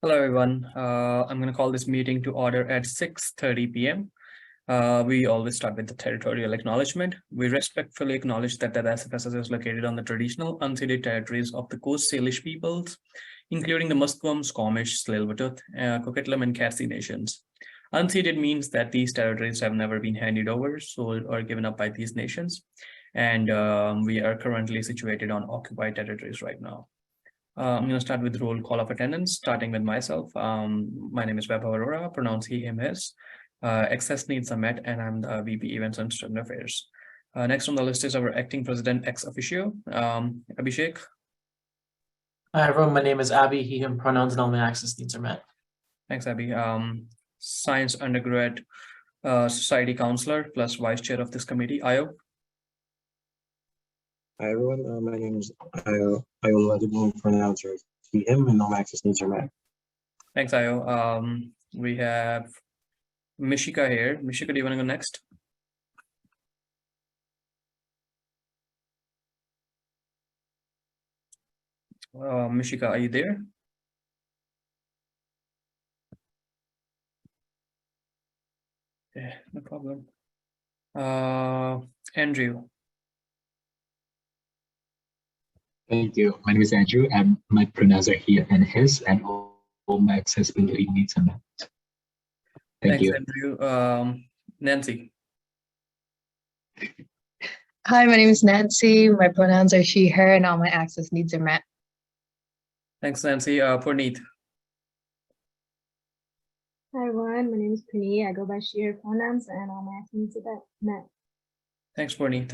Hello, everyone. I'm going to call this meeting to order at 6:30 p.m. We always start with the territorial acknowledgement. We respectfully acknowledge that the SFSS is located on the traditional unceded territories of the Coast Salish peoples, including the Musqueam, Squamish, Tsleil-Waututh, Coquitlam, and Khasi nations. Unceded means that these territories have never been handed over, sold, or given up by these nations, and we are currently situated on occupied territories right now. I'm going to start with roll call of attendance, starting with myself. My name is Vaibhav Arora, pronounce he, him, his. Access needs are met, and I'm the VP Events and Student Affairs. Next on the list is our acting president ex officio, Abhishek. Hi, everyone. My name is Abby, he, him, pronouns, and all my access needs are met. Thanks, Abby. Science undergrad society counselor plus vice chair of this committee, Ayo. Hi everyone, my name is Ayo pronouncer he, him, and all access needs are met. Thanks, Ayo. We have Mishika here. Mishika, do you want to go next? Mishika, are you there? Yeah, no problem. Andrew. Thank you. My name is Andrew, and my pronouns are he and his, and all my accessibility needs are met. Thank Thanks, you. Andrew. Nancy. Hi, my name is Nancy. My pronouns are she, her, and all my access needs are met. Thanks, Nancy. Purneet. Hi everyone, my name is Puni. I go by she, her pronouns, and all my access needs are met. Thanks, Purneet.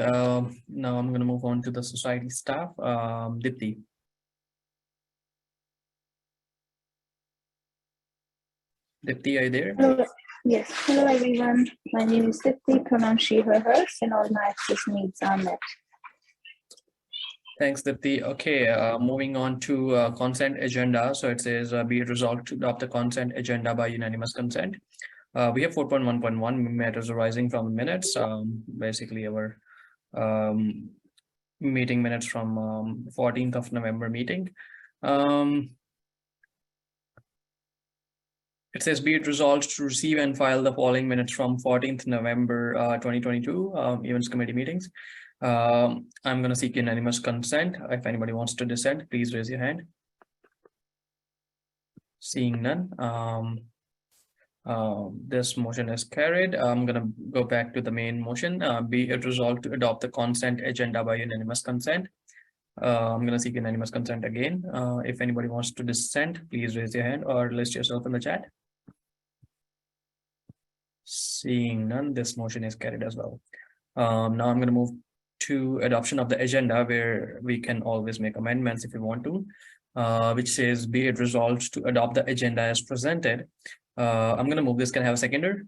Now I'm going to move on to the society staff. Dipti. Dipti, are you there? Hello. Yes. Hello, everyone. My name is Dipti, pronouns she, her, hers, and all my access needs are met. Thanks, Dipti. Okay, moving on to consent agenda. So it says, be it resolved to adopt the consent agenda by unanimous consent. We have 4.1.1 matters arising from the minutes, basically our meeting minutes from 14th of November meeting. It says, be it resolved to receive and file the following minutes from 14th November 2022 events committee meetings. I'm going to seek unanimous consent. If anybody wants to dissent, please raise your hand. Seeing none. This motion is carried. I'm going to go back to the main motion. Be it resolved to adopt the consent agenda by unanimous consent. I'm going to seek unanimous consent again. If anybody wants to dissent, please raise your hand or list yourself in the chat. Seeing none, this motion is carried as well. Now I'm going to move to adoption of the agenda, where we can always make amendments if we want to, which says, be it resolved to adopt the agenda as presented. I'm going to move this. Can I have a seconder?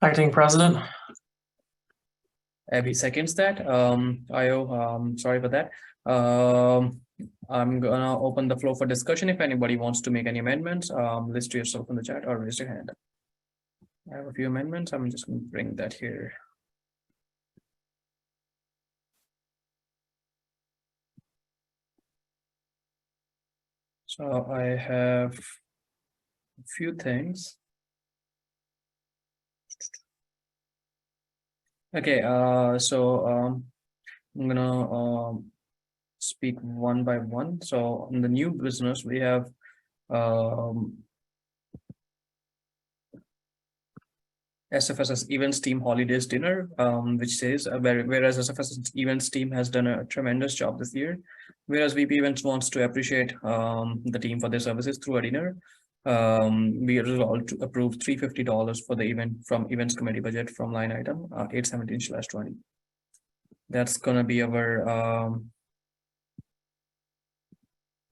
Acting president. Abby seconds that. Ayo, sorry for that. I'm gonna open the floor for discussion. If anybody wants to make any amendments, list yourself in the chat or raise your hand. I have a few amendments. I'm just going to bring that here. So I have a few things. Okay, so I'm gonna speak one by one. So in the new business, we have SFSS events team holidays dinner, which says, whereas SFSS events team has done a tremendous job this year, whereas VP events wants to appreciate the team for their services through a dinner. We resolved to approve $350 for the event from events committee budget from line item 817/20. That's gonna be our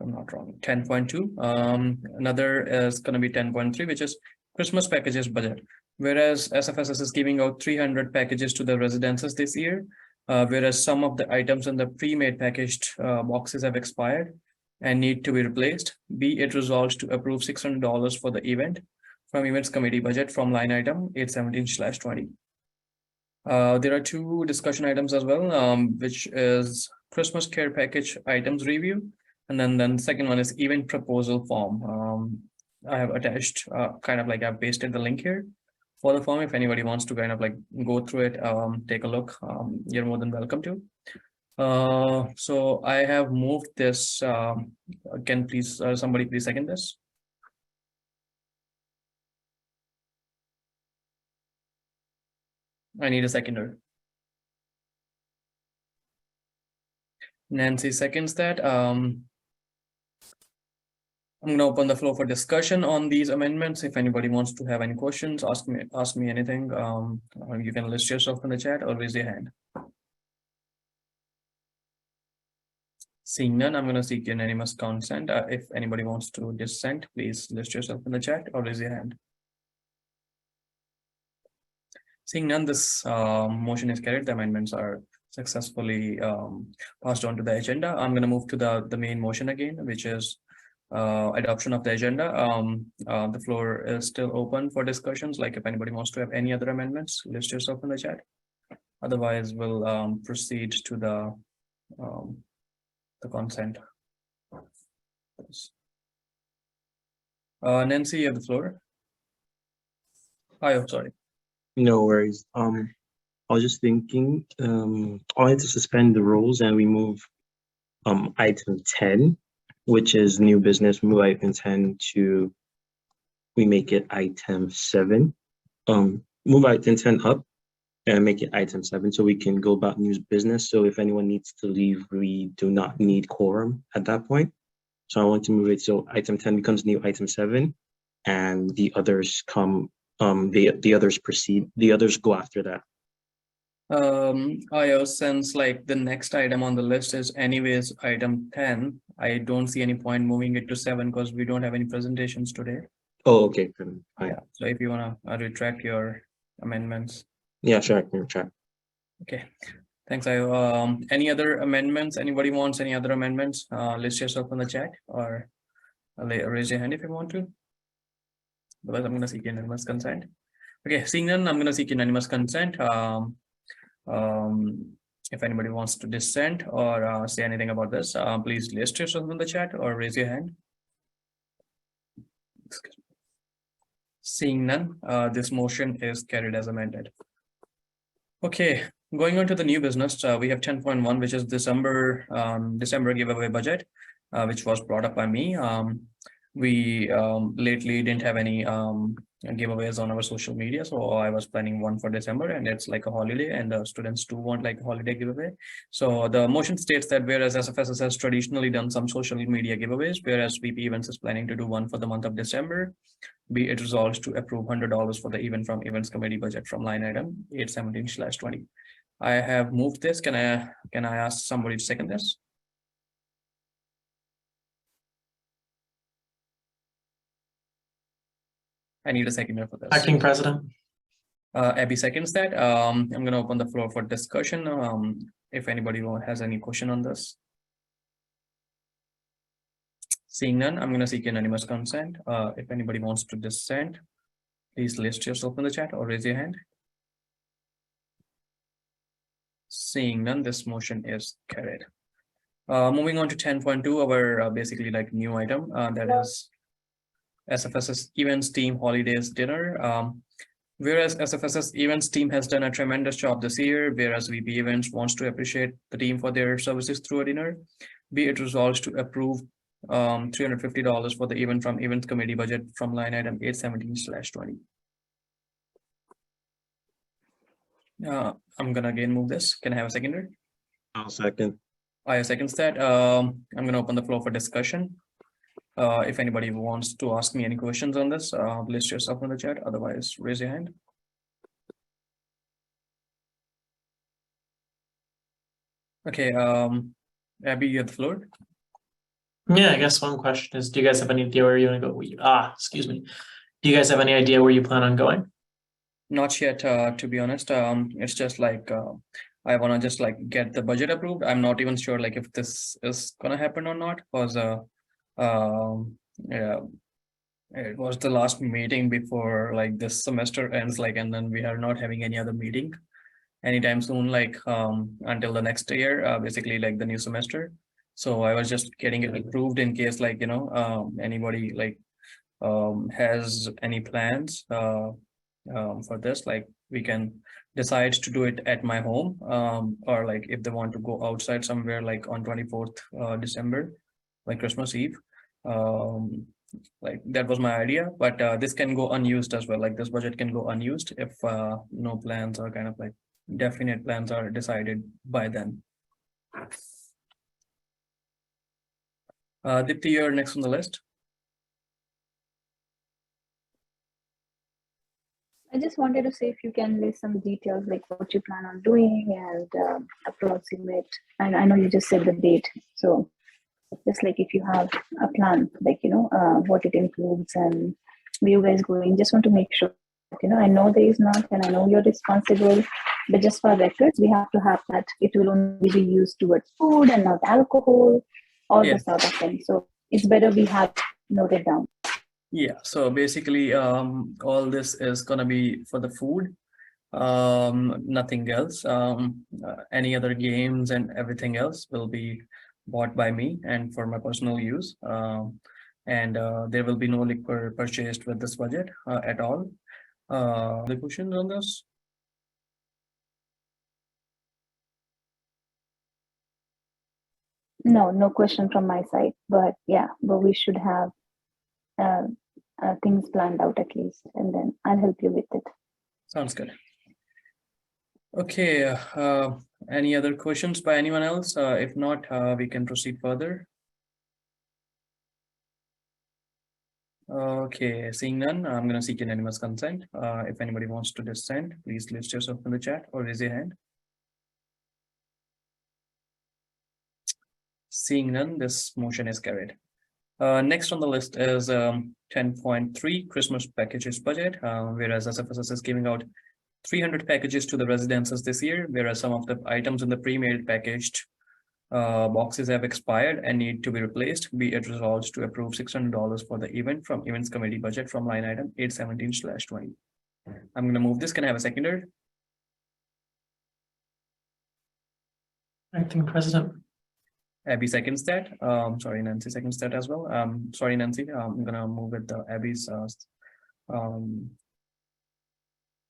I'm not wrong, 10.2. Another is gonna be 10.3, which is Christmas packages budget. Whereas SFSS is giving out 300 packages to the residences this year, whereas some of the items in the pre-made packaged boxes have expired and need to be replaced. Be it resolved to approve $600 for the event from events committee budget from line item 817/20. There are two discussion items as well, which is Christmas care package items review. And then second one is event proposal form. I have attached kind of like I've pasted the link here for the form. If anybody wants to kind of like go through it, take a look, you're more than welcome to. So I have moved this. Can please somebody please second this? I need a seconder. Nancy seconds that. I'm going to open the floor for discussion on these amendments. If anybody wants to have any questions, ask me anything. You can list yourself in the chat or raise your hand. Seeing none, I'm going to seek unanimous consent. If anybody wants to dissent, please list yourself in the chat or raise your hand. Seeing none, this motion is carried. The amendments are successfully passed on to the agenda. I'm going to move to the main motion again, which is adoption of the agenda. The floor is still open for discussions. Like if anybody wants to have any other amendments, list yourself in the chat. Otherwise, we'll proceed to the consent. Nancy, you have the floor. Oh, sorry. No worries. I was just thinking, I wanted to suspend the rules and we move item 10, which is new business. Move item 10 to, we make it item 7. Move item 10 up and make it item 7 so we can go about new business. So if anyone needs to leave, we do not need quorum at that point. So I want to move it so item 10 becomes new item 7 and the others come, the others proceed, the others go after that. Since like the next item on the list is anyways item 10, I don't see any point moving it to 7 because we don't have any presentations today. Oh, okay. Fine. Yeah, so if you want to retract your amendments. Yeah, sure, I can retract. Okay, thanks. Any other amendments? Anybody wants any other amendments? List yourself in the chat or raise your hand if you want to. Otherwise, I'm going to seek unanimous consent. Okay, seeing none, I'm going to seek unanimous consent. If anybody wants to dissent or say anything about this, please list yourself in the chat or raise your hand. Seeing none, this motion is carried as amended. Okay, going on to the new business, we have 10.1, which is December giveaway budget, which was brought up by me. We lately didn't have any giveaways on our social media, so I was planning one for December, and it's like a holiday, and the students do want like a holiday giveaway. So the motion states that whereas SFSS has traditionally done some social media giveaways, whereas VP Events is planning to do one for the month of December, be it resolved to approve $100 for the event from events committee budget from line item 817/20. I have moved this. Can I ask somebody to second this? I need a seconder for this. Acting President. Abby seconds that. I'm going to open the floor for discussion. If anybody has any question on this. Seeing none, I'm going to seek unanimous consent. If anybody wants to dissent, please list yourself in the chat or raise your hand. Seeing none, this motion is carried. Moving on to 10.2, our basically like new item that is SFSS Events Team Holidays Dinner. Whereas SFSS Events Team has done a tremendous job this year, whereas VP Events wants to appreciate the team for their services through a dinner, be it resolved to approve $350 for the event from events committee budget from line item 817/20. I'm gonna again move this. Can I have a seconder? I'll second. I seconds that. I'm gonna open the floor for discussion. If anybody wants to ask me any questions on this, list yourself in the chat. Otherwise, raise your hand. Okay, Abby, you have the floor. Yeah, I guess one question is, do you guys have any idea where you want to go? Excuse me. Do you guys have any idea where you plan on going? Not yet, to be honest. It's just like I want to just like get the budget approved. I'm not even sure like if this is gonna happen or not, because yeah, it was the last meeting before like this semester ends, like, and then we are not having any other meeting. anytime soon, like until the next year, basically like the new semester. So I was just getting it approved in case like, anybody like has any plans for this, like we can decide to do it at my home, or like if they want to go outside somewhere like on 24th December, like Christmas Eve. Like that was my idea, but this can go unused as well. Like this budget can go unused if no plans are kind of like definite plans are decided by then. Dipti, you're next on the list. I just wanted to say if you can list some details like what you plan on doing and approximate. And I know you just said the date, so just like if you have a plan, like what it includes and where you guys going. Just want to make sure that, I know there is not, and I know you're responsible, but just for records, we have to have that it will only be used towards food and not alcohol, all the sort of things. So it's better we have noted down. Yeah, so basically all this is gonna be for the food, nothing else. Any other games and everything else will be bought by me and for my personal use. And there will be no liquor purchased with this budget at all. The questions on this? No question from my side, but we should have things planned out at least, and then I'll help you with it. Sounds good. Okay, any other questions by anyone else? If not, we can proceed further. Okay, seeing none, I'm going to seek unanimous consent. If anybody wants to dissent, please list yourself in the chat or raise your hand. Seeing none, this motion is carried. Next on the list is 10.3 Christmas packages budget, whereas SFSS is giving out 300 packages to the residences this year, whereas some of the items in the pre-mailed packaged boxes have expired and need to be replaced. Be it resolved to approve $600 for the event from events committee budget from line item 817/20. I'm going to move this. Can I have a seconder? Acting President. Abby seconds that. Sorry, Nancy seconds that as well. Sorry, Nancy. I'm going to move with Abby's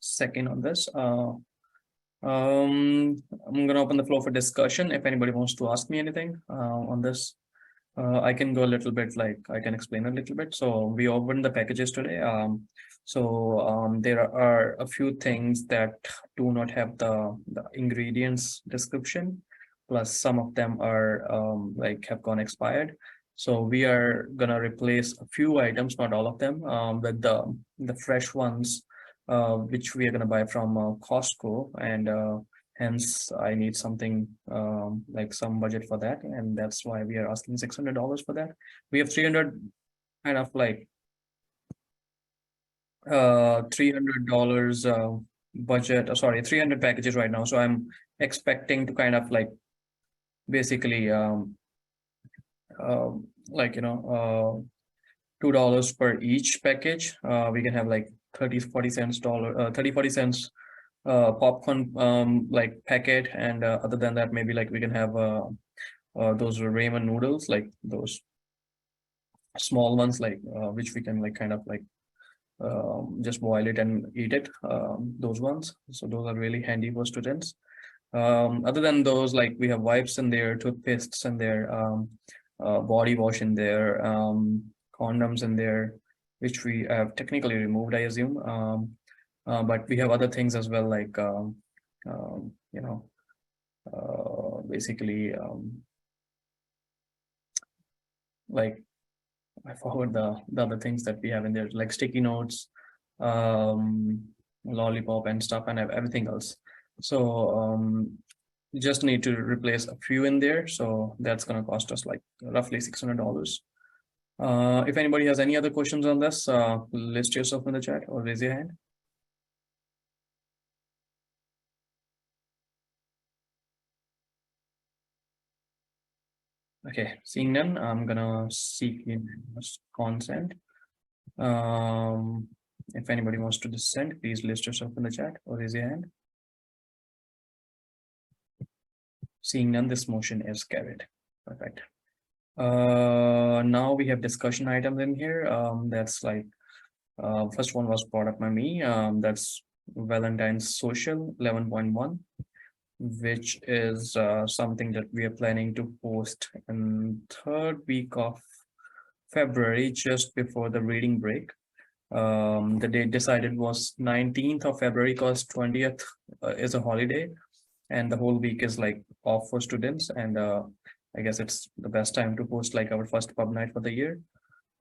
second on this. I'm going to open the floor for discussion. If anybody wants to ask me anything on this, I can go a little bit, like I can explain a little bit. So we opened the packages today. There are a few things that do not have the ingredients description, plus some of them are like have gone expired. So we are gonna replace a few items, not all of them, with the fresh ones, which we are gonna buy from Costco, and hence I need something like some budget for that, and that's why we are asking $600 for that. We have 300 kind of like $300 budget, sorry, 300 packages right now. So I'm expecting to kind of like basically $2 per each package. We can have like 30-40 cents popcorn like packet, and other than that, maybe like we can have those ramen noodles, like those small ones, like which we can like kind of like just boil it and eat it, those ones. So those are really handy for students. Other than those, like we have wipes in there, toothpastes in there, body wash in there, condoms in there, which we have technically removed, I assume. But we have other things as well, like basically like I forgot the other things that we have in there, like sticky notes, lollipop and stuff, and everything else. So you just need to replace a few in there. So that's gonna cost us like roughly $600. If anybody has any other questions on this, list yourself in the chat or raise your hand. Okay, seeing none, I'm gonna seek consent. If anybody wants to dissent, please list yourself in the chat or raise your hand. Seeing none, this motion is carried. Perfect. Now we have discussion items in here. That's like first one was brought up by me. That's Valentine's Social 11.1, which is something that we are planning to post in third week of February, just before the reading break. The date decided was 19th of February because 20th is a holiday, and the whole week is like off for students, and I guess it's the best time to post like our first pub night for the year.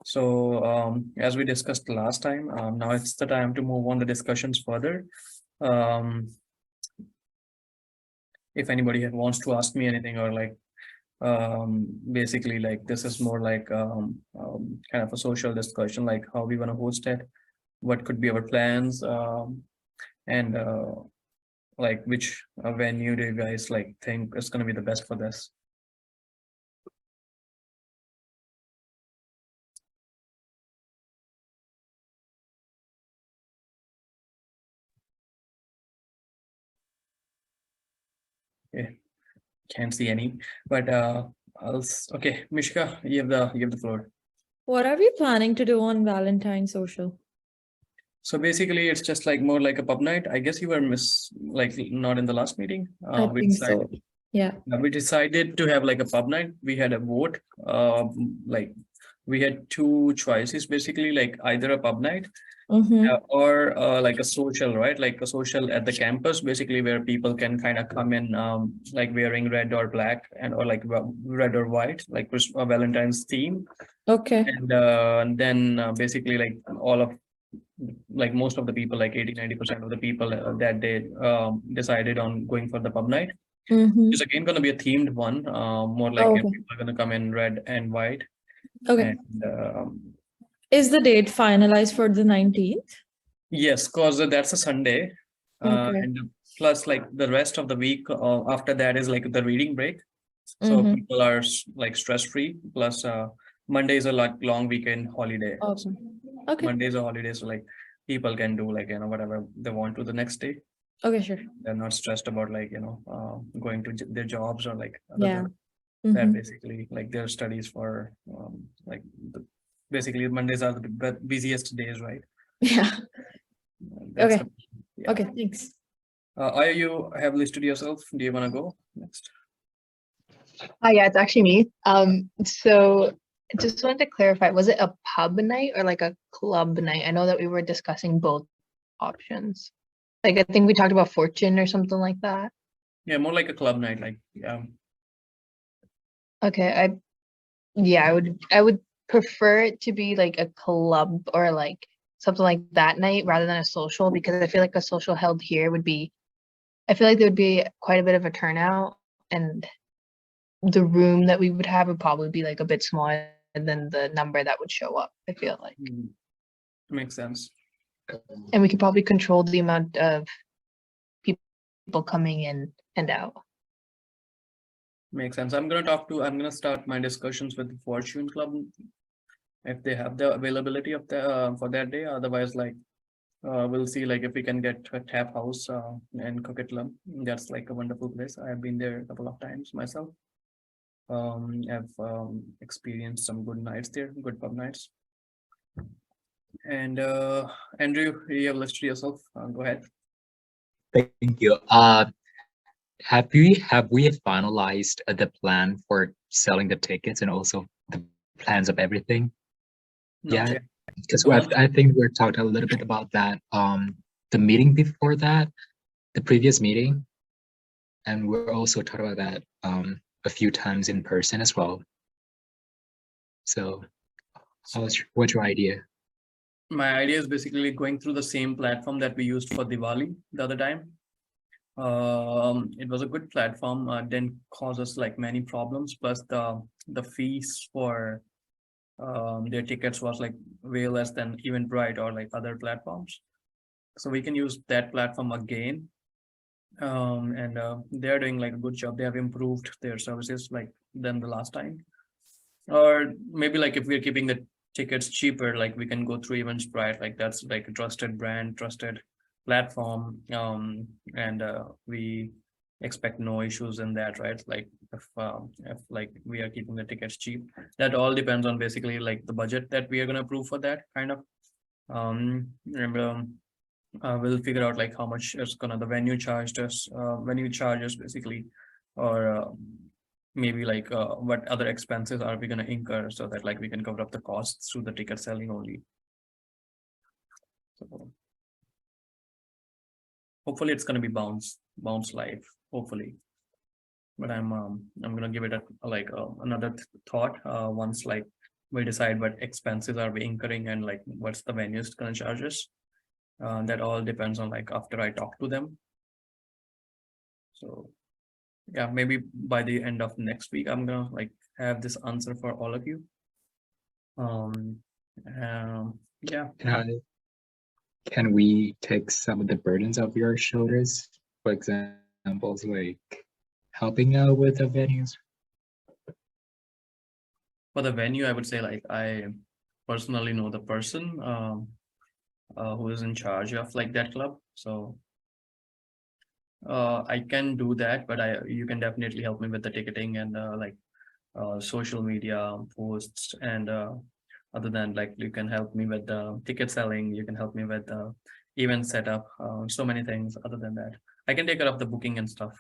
So as we discussed last time, now it's the time to move on the discussions further. If anybody wants to ask me anything, or like basically like this is more like kind of a social discussion, like how we want to host it, what could be our plans, and like which venue do you guys like think is going to be the best for this? Yeah, can't see any, but okay, Mishka, you have the floor. What are we planning to do on Valentine's Social? So basically, it's just like more like a pub night. I guess you were like not in the last meeting. I think so. Yeah. We decided to have like a pub night. We had a vote. Like we had two choices, basically, like either a pub night or like a social, right? Like a social at the campus, basically, where people can kind of come in like wearing red or black, and or like red or white, like a Valentine's theme. Okay. And then basically like all of like most of the people, like 80-90% of the people that day decided on going for the pub night. It's again going to be a themed one, more like Okay. people are going to come in red and white. Okay. And Is the date finalized for the 19th? yes, because that's a Sunday. Okay. And plus like the rest of the week after that is like the reading break. So people are like stress-free. Plus Monday is a like long weekend holiday. Awesome. Okay. Monday is a holiday, so like people can do like, you know, whatever they want to the next day. Okay, sure. They're not stressed about like, you know, going to their jobs or like Yeah. that basically like their studies for like basically Mondays are the busiest days, right? Yeah. That's Okay. yeah. Okay, thanks. You have listed yourself. Do you want to go next? Yeah, it's actually me. So I just wanted to clarify, was it a pub night or like a club night? I know that we were discussing both options. Like I think we talked about Fortune or something like that. Yeah, more like a club night, like Okay, I would prefer it to be like a club or like something like that night rather than a social, because I feel like a social held here would be, I feel like there would be quite a bit of a turnout, and the room that we would have would probably be like a bit smaller than the number that would show up, I feel like. makes sense. And we could probably control the amount of people coming in and out. Makes sense. I'm gonna start my discussions with the Fortune Club if they have the availability of the for that day. Otherwise, like we'll see like if we can get a tap house in Coquitlam. That's like a wonderful place. I've been there a couple of times myself. I've experienced some good nights there, good pub nights. And Andrew, you have listed yourself. Go ahead. Thank you. Have we finalized the plan for selling the tickets and also the plans of everything? Yeah, because I think we're talking a little bit about that. The meeting before that, the previous meeting, and we're also talking about that a few times in person as well. So, what's your idea? My idea is basically going through the same platform that we used for Diwali the other time. It was a good platform, didn't cause us like many problems. Plus the fees for their tickets was like way less than Eventbrite or like other platforms. So we can use that platform again. And they're doing like a good job. They have improved their services like than the last time. Or maybe like if we're keeping the tickets cheaper, like we can go through Eventbrite, like that's like a trusted brand, trusted platform. And we expect no issues in that, right? Like if like we are keeping the tickets cheap, that all depends on basically like the budget that we are gonna approve for that kind of. We'll figure out like how much is gonna the venue charged us, venue charges basically, or maybe like what other expenses are we gonna incur so that like we can cover up the costs through the ticket selling only. So hopefully it's gonna be bounce live, hopefully. But I'm gonna give it another thought once like we decide what expenses are we incurring and like what's the venue's gonna charge us. That all depends on like after I talk to them. So yeah, maybe by the end of next week, I'm gonna like have this answer for all of you. Yeah. Can we take some of the burdens off your shoulders? For example, like helping out with the venues? For the venue, I would say like I personally know the person who is in charge of like that club. So I can do that, but you can definitely help me with the ticketing and like social media posts, and other than like you can help me with the ticket selling, you can help me with the event setup, so many things. Other than that, I can take care of the booking and stuff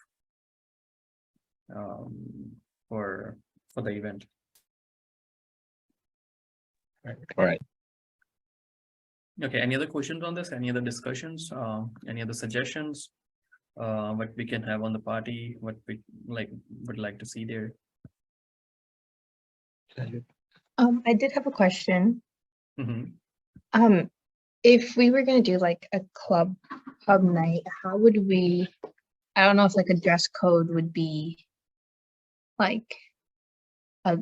for the event. All right. Okay, any other questions on this? Any other discussions? Any other suggestions? What we can have on the party, what we would like to see there. I did have a question. Mm-hmm. If we were gonna do like a club night, how would we, I don't know if like a dress code would be like a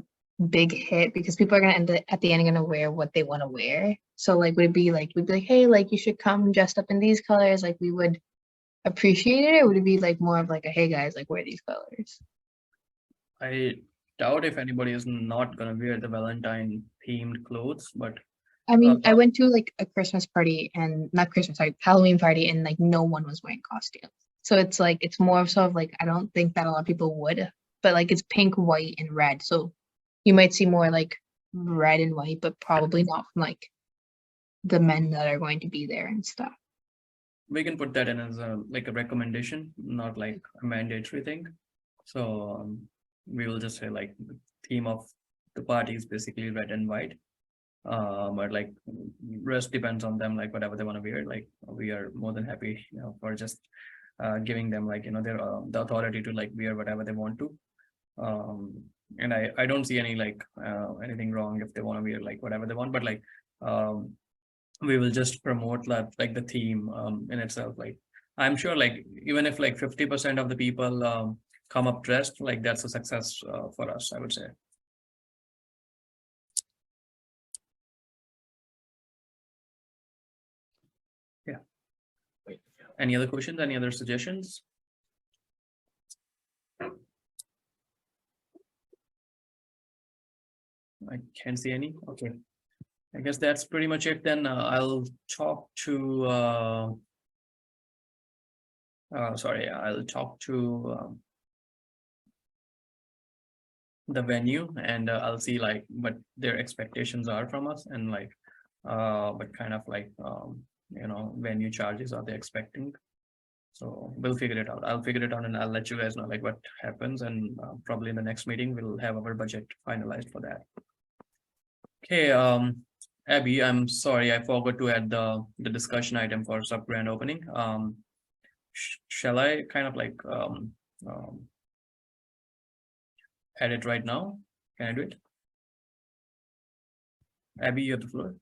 big hit, because people are gonna end up, at the end, gonna wear what they want to wear. So like would it be like, we'd be like, hey, like you should come dressed up in these colors, like we would appreciate it? Or would it be like more of like a, hey guys, like wear these colors? I doubt if anybody is not gonna wear the Valentine themed clothes, but I mean, I went to like a Christmas party, and not Christmas, sorry, Halloween party, and like no one was wearing costumes. So it's like, it's more of sort of like, I don't think that a lot of people would, but like it's pink, white, and red. So you might see more like red and white, but probably not from like the men that are going to be there and stuff. we can put that in as a like a recommendation, not like a mandatory thing. So we will just say like the theme of the party is basically red and white. But like rest depends on them, like whatever they want to wear. Like we are more than happy, for just giving them like their the authority to like wear whatever they want to. And I don't see any like anything wrong if they want to wear like whatever they want, but like we will just promote that like the theme in itself. Like I'm sure like even if like 50% of the people come up dressed, like that's a success for us, I would say. Yeah. Any other questions? Any other suggestions? I can't see any. Okay. I guess that's pretty much it then. I'll talk to I'll talk to the venue, and I'll see like what their expectations are from us, and like what kind of like venue charges are they expecting. So we'll figure it out. I'll figure it out and I'll let you guys know like what happens, and probably in the next meeting we'll have our budget finalized for that. Okay, Abby, I'm sorry, I forgot to add the discussion item for sub grand opening. Shall I kind of like add it right now? Can I do it? Abby, you have the floor.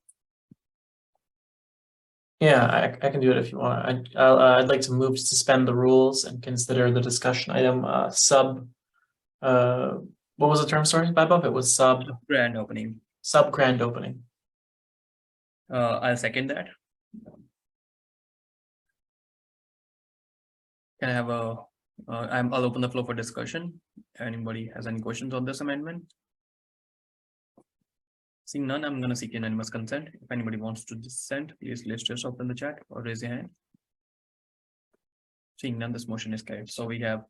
Yeah, I can do it if you want. I'd like to move to suspend the rules and consider the discussion item what was the term, sorry, Babov? It was sub grand opening. Sub grand opening. I'll second that. Can I have a I'll open the floor for discussion. Anybody has any questions on this amendment? Seeing none, I'm going to seek unanimous consent. If anybody wants to dissent, please list yourself in the chat or raise your hand. Seeing none, this motion is carried. So we have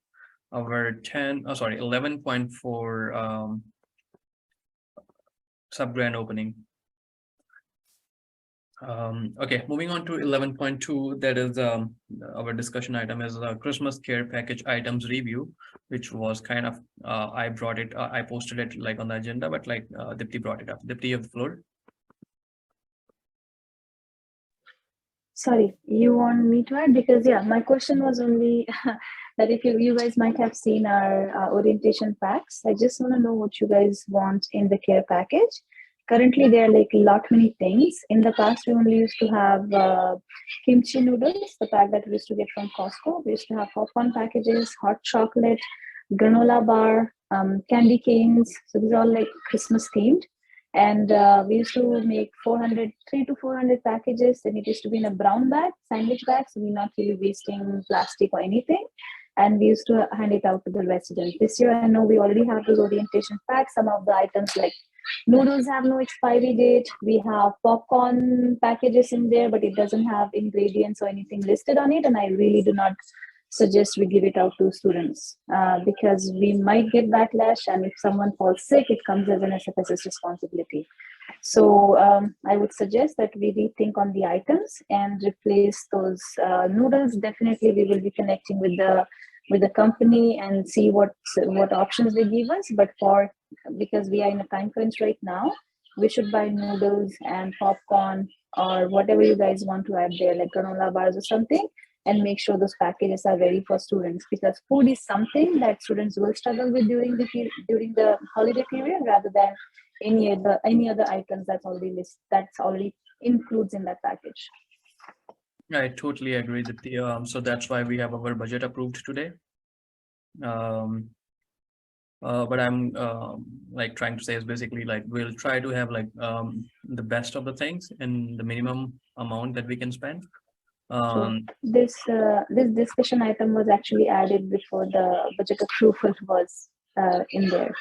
our 11.4 sub grand opening. Okay, moving on to 11.2, that is our discussion item is Christmas care package items review, which was kind of I posted it like on the agenda, but like Dipti brought it up. Dipti, you have the floor. Sorry, you want me to add? Because yeah, my question was only that if you guys might have seen our orientation packs. I just want to know what you guys want in the care package. Currently, there are like a lot many things. In the past, we only used to have kimchi noodles, the pack that we used to get from Costco. We used to have popcorn packages, hot chocolate, granola bar, candy canes. So these are all like Christmas themed. And we used to make 300 to 400 packages. And it used to be in a brown bag, sandwich bag. So we're not really wasting plastic or anything. And we used to hand it out to the residents. This year, I know we already have those orientation packs. Some of the items like noodles have no expiry date. We have popcorn packages in there, but it doesn't have ingredients or anything listed on it. And I really do not suggest we give it out to students because we might get backlash. And if someone falls sick, it comes as an SFSS responsibility. So I would suggest that we rethink on the items and replace those noodles. Definitely, we will be connecting with the company and see what options they give us. But because we are in a time crunch right now, we should buy noodles and popcorn or whatever you guys want to add there, like granola bars or something, and make sure those packages are ready for students, because food is something that students will struggle with during the holiday period rather than any other items that's already includes in that package. I totally agree with the so that's why we have our budget approved today. But I'm like trying to say is basically like we'll try to have like the best of the things in the minimum amount that we can spend. This discussion item was actually added before the budget approval was in there.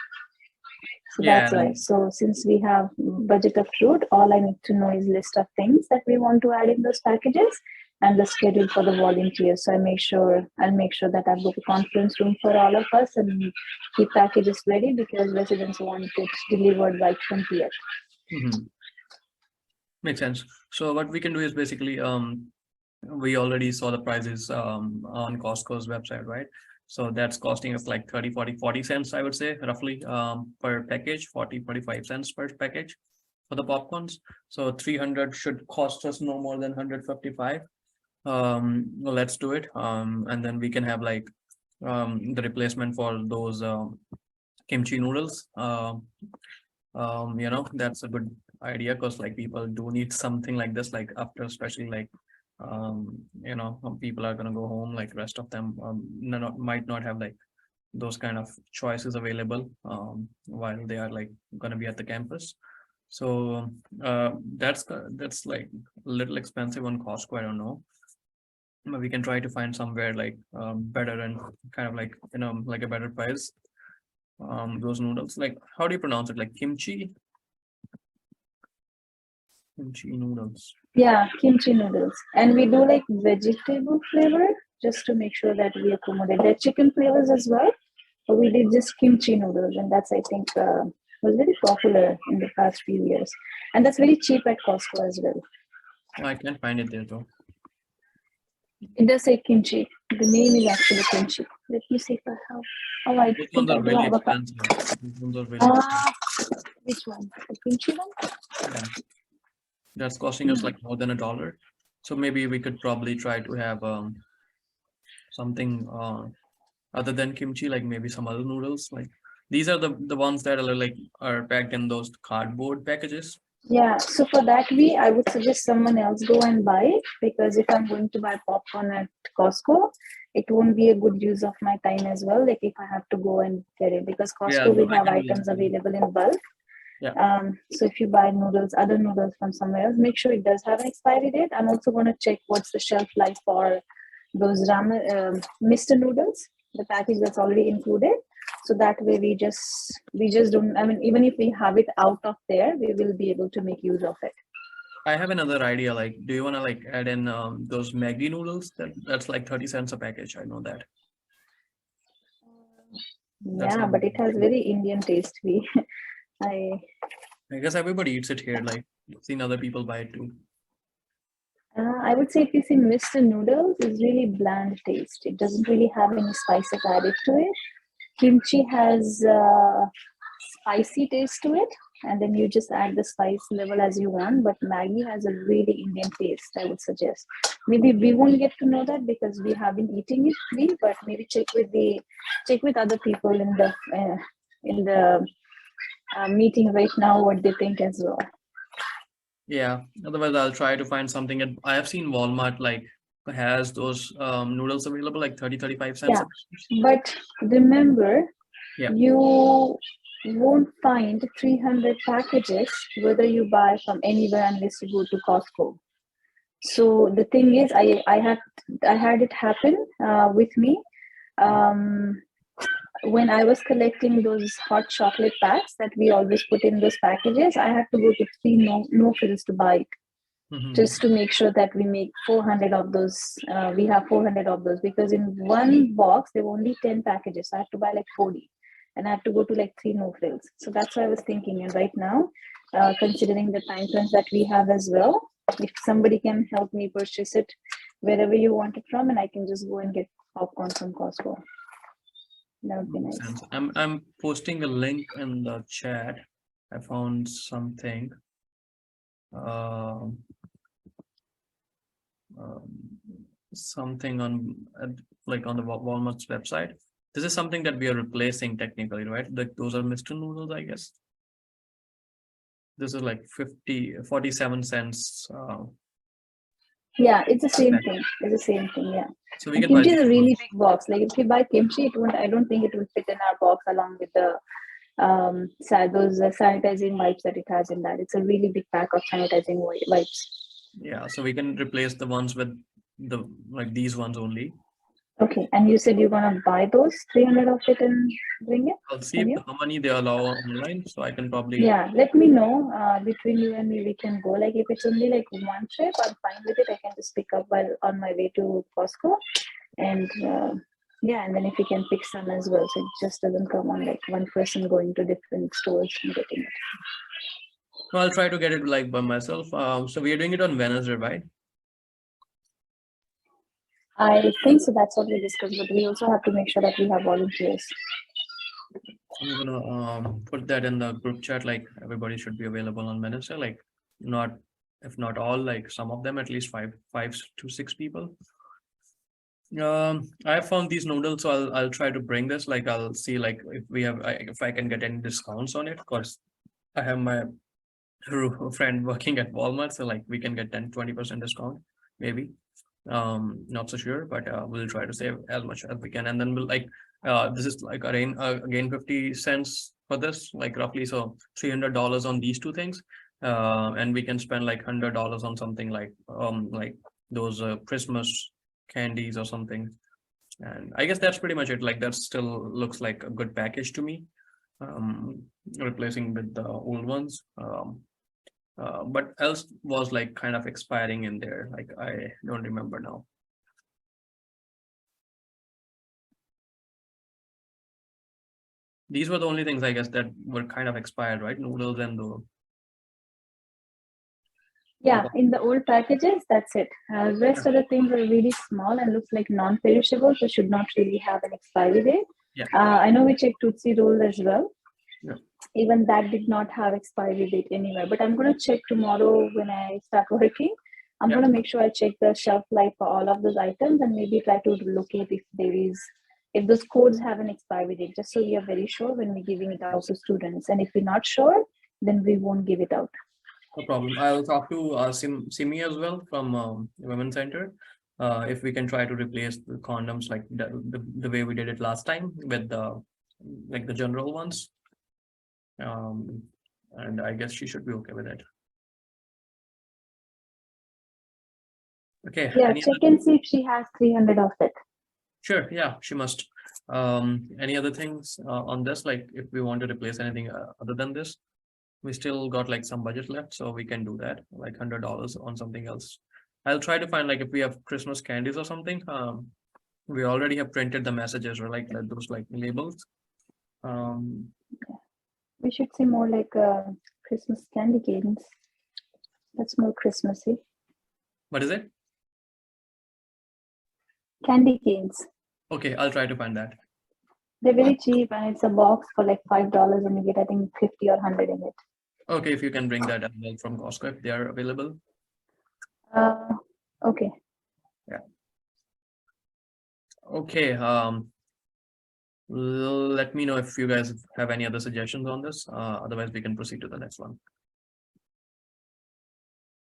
So that's why. So since we have budget approved, all I need to know is list of things that we want to add in those packages and the schedule for the volunteers. So I'll make sure that I book a conference room for all of us and keep packages ready because residents want it delivered by 20th. Makes sense. So what we can do is basically we already saw the prices on Costco's website, right? So that's costing us like 40 cents, I would say, roughly per package, 45 cents per package for the popcorns. So 300 should cost us no more than 155. Well, let's do it. And then we can have like the replacement for those kimchi noodles. That's a good idea because like people do need something like this, like after especially like people are gonna go home, like rest of them might not have like those kind of choices available while they are like gonna be at the campus. So that's like a little expensive on Costco, I don't know, but we can try to find somewhere like better and kind of like like a better price. Those noodles, like how do you pronounce it, like kimchi noodles? Yeah, kimchi noodles. And we do like vegetable flavor just to make sure that we accommodate. There are chicken flavors as well, but we did just kimchi noodles, and that's I think was very popular in the past few years. And that's very cheap at Costco as well. I can't find it there though. It does say kimchi. The name is actually kimchi. Let me see if I have. Oh, I Those think ones I are do really have a. expensive. Those ones are really expensive. Which one? The kimchi one? Yeah. That's costing us like more than $1. So maybe we could probably try to have something other than kimchi, like maybe some other noodles. Like these are the ones that are packed in those cardboard packages. Yeah, so for that I would suggest someone else go and buy it, because if I'm going to buy popcorn at Costco, it won't be a good use of my time as well. Like if I have to go and get it, because Costco we have items available in bulk. Yeah. So if you buy other noodles from somewhere else, make sure it does have an expiry date. I'm also going to check what's the shelf life for those ramen, Mr. noodles, the package that's already included. So that way we just don't, I mean, even if we have it out of there, we will be able to make use of it. I have another idea. Like, do you want to like add in those Maggi noodles? That's like 30 cents a package. I know that. That's Yeah, not but it has very Indian taste. I I guess everybody eats it here. Like I've seen other people buy it too. I would say if you see Mr. Noodles, it's really bland taste. It doesn't really have any spices added to it. Kimchi has spicy taste to it, and then you just add the spice level as you want. But Maggi has a really Indian taste, I would suggest. Maybe we won't get to know that because we have been eating it, but maybe check with other people in the meeting right now what they think as well. Yeah. Otherwise, I'll try to find something. I have seen Walmart like has those noodles available like 30-35 cents. Yeah. But remember, Yeah. you won't find 300 packages whether you buy from anywhere unless you go to Costco. So the thing is, I had it happen with me. When I was collecting those hot chocolate packs that we always put in those packages, I had to go to 3 no frills to buy it, just to make sure that we make 400 of those. We have 400 of those because in one box there were only 10 packages. So I had to buy like 40, and I had to go to like 3 no frills. So that's what I was thinking. And right now, considering the time frames that we have as well, if somebody can help me purchase it wherever you want it from, and I can just go and get popcorn from Costco. That would be nice. I'm posting a link in the chat. I found something. Something on like on the Walmart's website. This is something that we are replacing technically, right? Like those are Mr. Noodles, I guess. This is like 47 cents. Yeah, it's the same thing. It's the same thing. Yeah. So we can kimchi is a really big box. Like if you buy kimchi, it won't. I don't think it will fit in our box along with the those sanitizing wipes that it has in that. It's a really big pack of sanitizing wipes. Yeah, so we can replace the ones with the like these ones only. Okay, and you said you're gonna buy those 300 of it and bring it. I'll see how many they allow online, so I can probably. Yeah, let me know. Between you and me, we can go. Like if it's only like one trip, I'm fine with it. I can just pick up while on my way to Costco, and yeah, and then if you can pick some as well, so it just doesn't come on like one person going to different stores and getting it. Well, I'll try to get it like by myself. So we are doing it on Wednesday, right? I think so. That's what we discussed, but we also have to make sure that we have volunteers. I'm gonna put that in the group chat. Like everybody should be available on Wednesday. Like not, if not all, like some of them, at least 5 to 6 people. I found these noodles, so I'll try to bring this. Like I'll see like if I can get any discounts on it, because I have my friend working at Walmart, so like we can get 10-20% discount maybe. Not so sure, but we'll try to save as much as we can, and then we'll like this is like again 50 cents for this, like roughly, so $300 on these two things, and we can spend like $100 on something like those Christmas candies or something. And I guess that's pretty much it. Like that still looks like a good package to me, replacing with the old ones. But else was like kind of expiring in there. Like I don't remember now. These were the only things I guess that were kind of expired, right? Noodles and the. Yeah, in the old packages, that's it. Rest of the things are really small and looks like non-perishable, so should not really have an expiry date. Yeah. I know we checked Tootsie Roll as well. Yeah. Even that did not have expiry date anywhere, but I'm going to check tomorrow when I start working. I'm going to make sure I check the shelf life for all of those items and maybe try to locate if those codes have an expiry date, just so we are very sure when we're giving it out to students. And if we're not sure, then we won't give it out. No problem. I'll talk to Simi as well from Women's Center. If we can try to replace the condoms like the way we did it last time with the like the general ones. And I guess she should be okay with it. Okay. Yeah, check and see if she has 300 of it. Sure. Yeah, she must. Any other things on this? Like if we want to replace anything other than this, we still got like some budget left, so we can do that, like $100 on something else. I'll try to find like if we have Christmas candies or something. We already have printed the messages or like those like labels. We should say more like Christmas candy canes. That's more Christmassy. What is it? Candy canes. Okay, I'll try to find that. They're very cheap and it's a box for like $5 and you get I think 50 or 100 in it. Okay, if you can bring that as well from Costco if they are available. Okay. Okay, let me know if you guys have any other suggestions on this. Otherwise, we can proceed to the next one.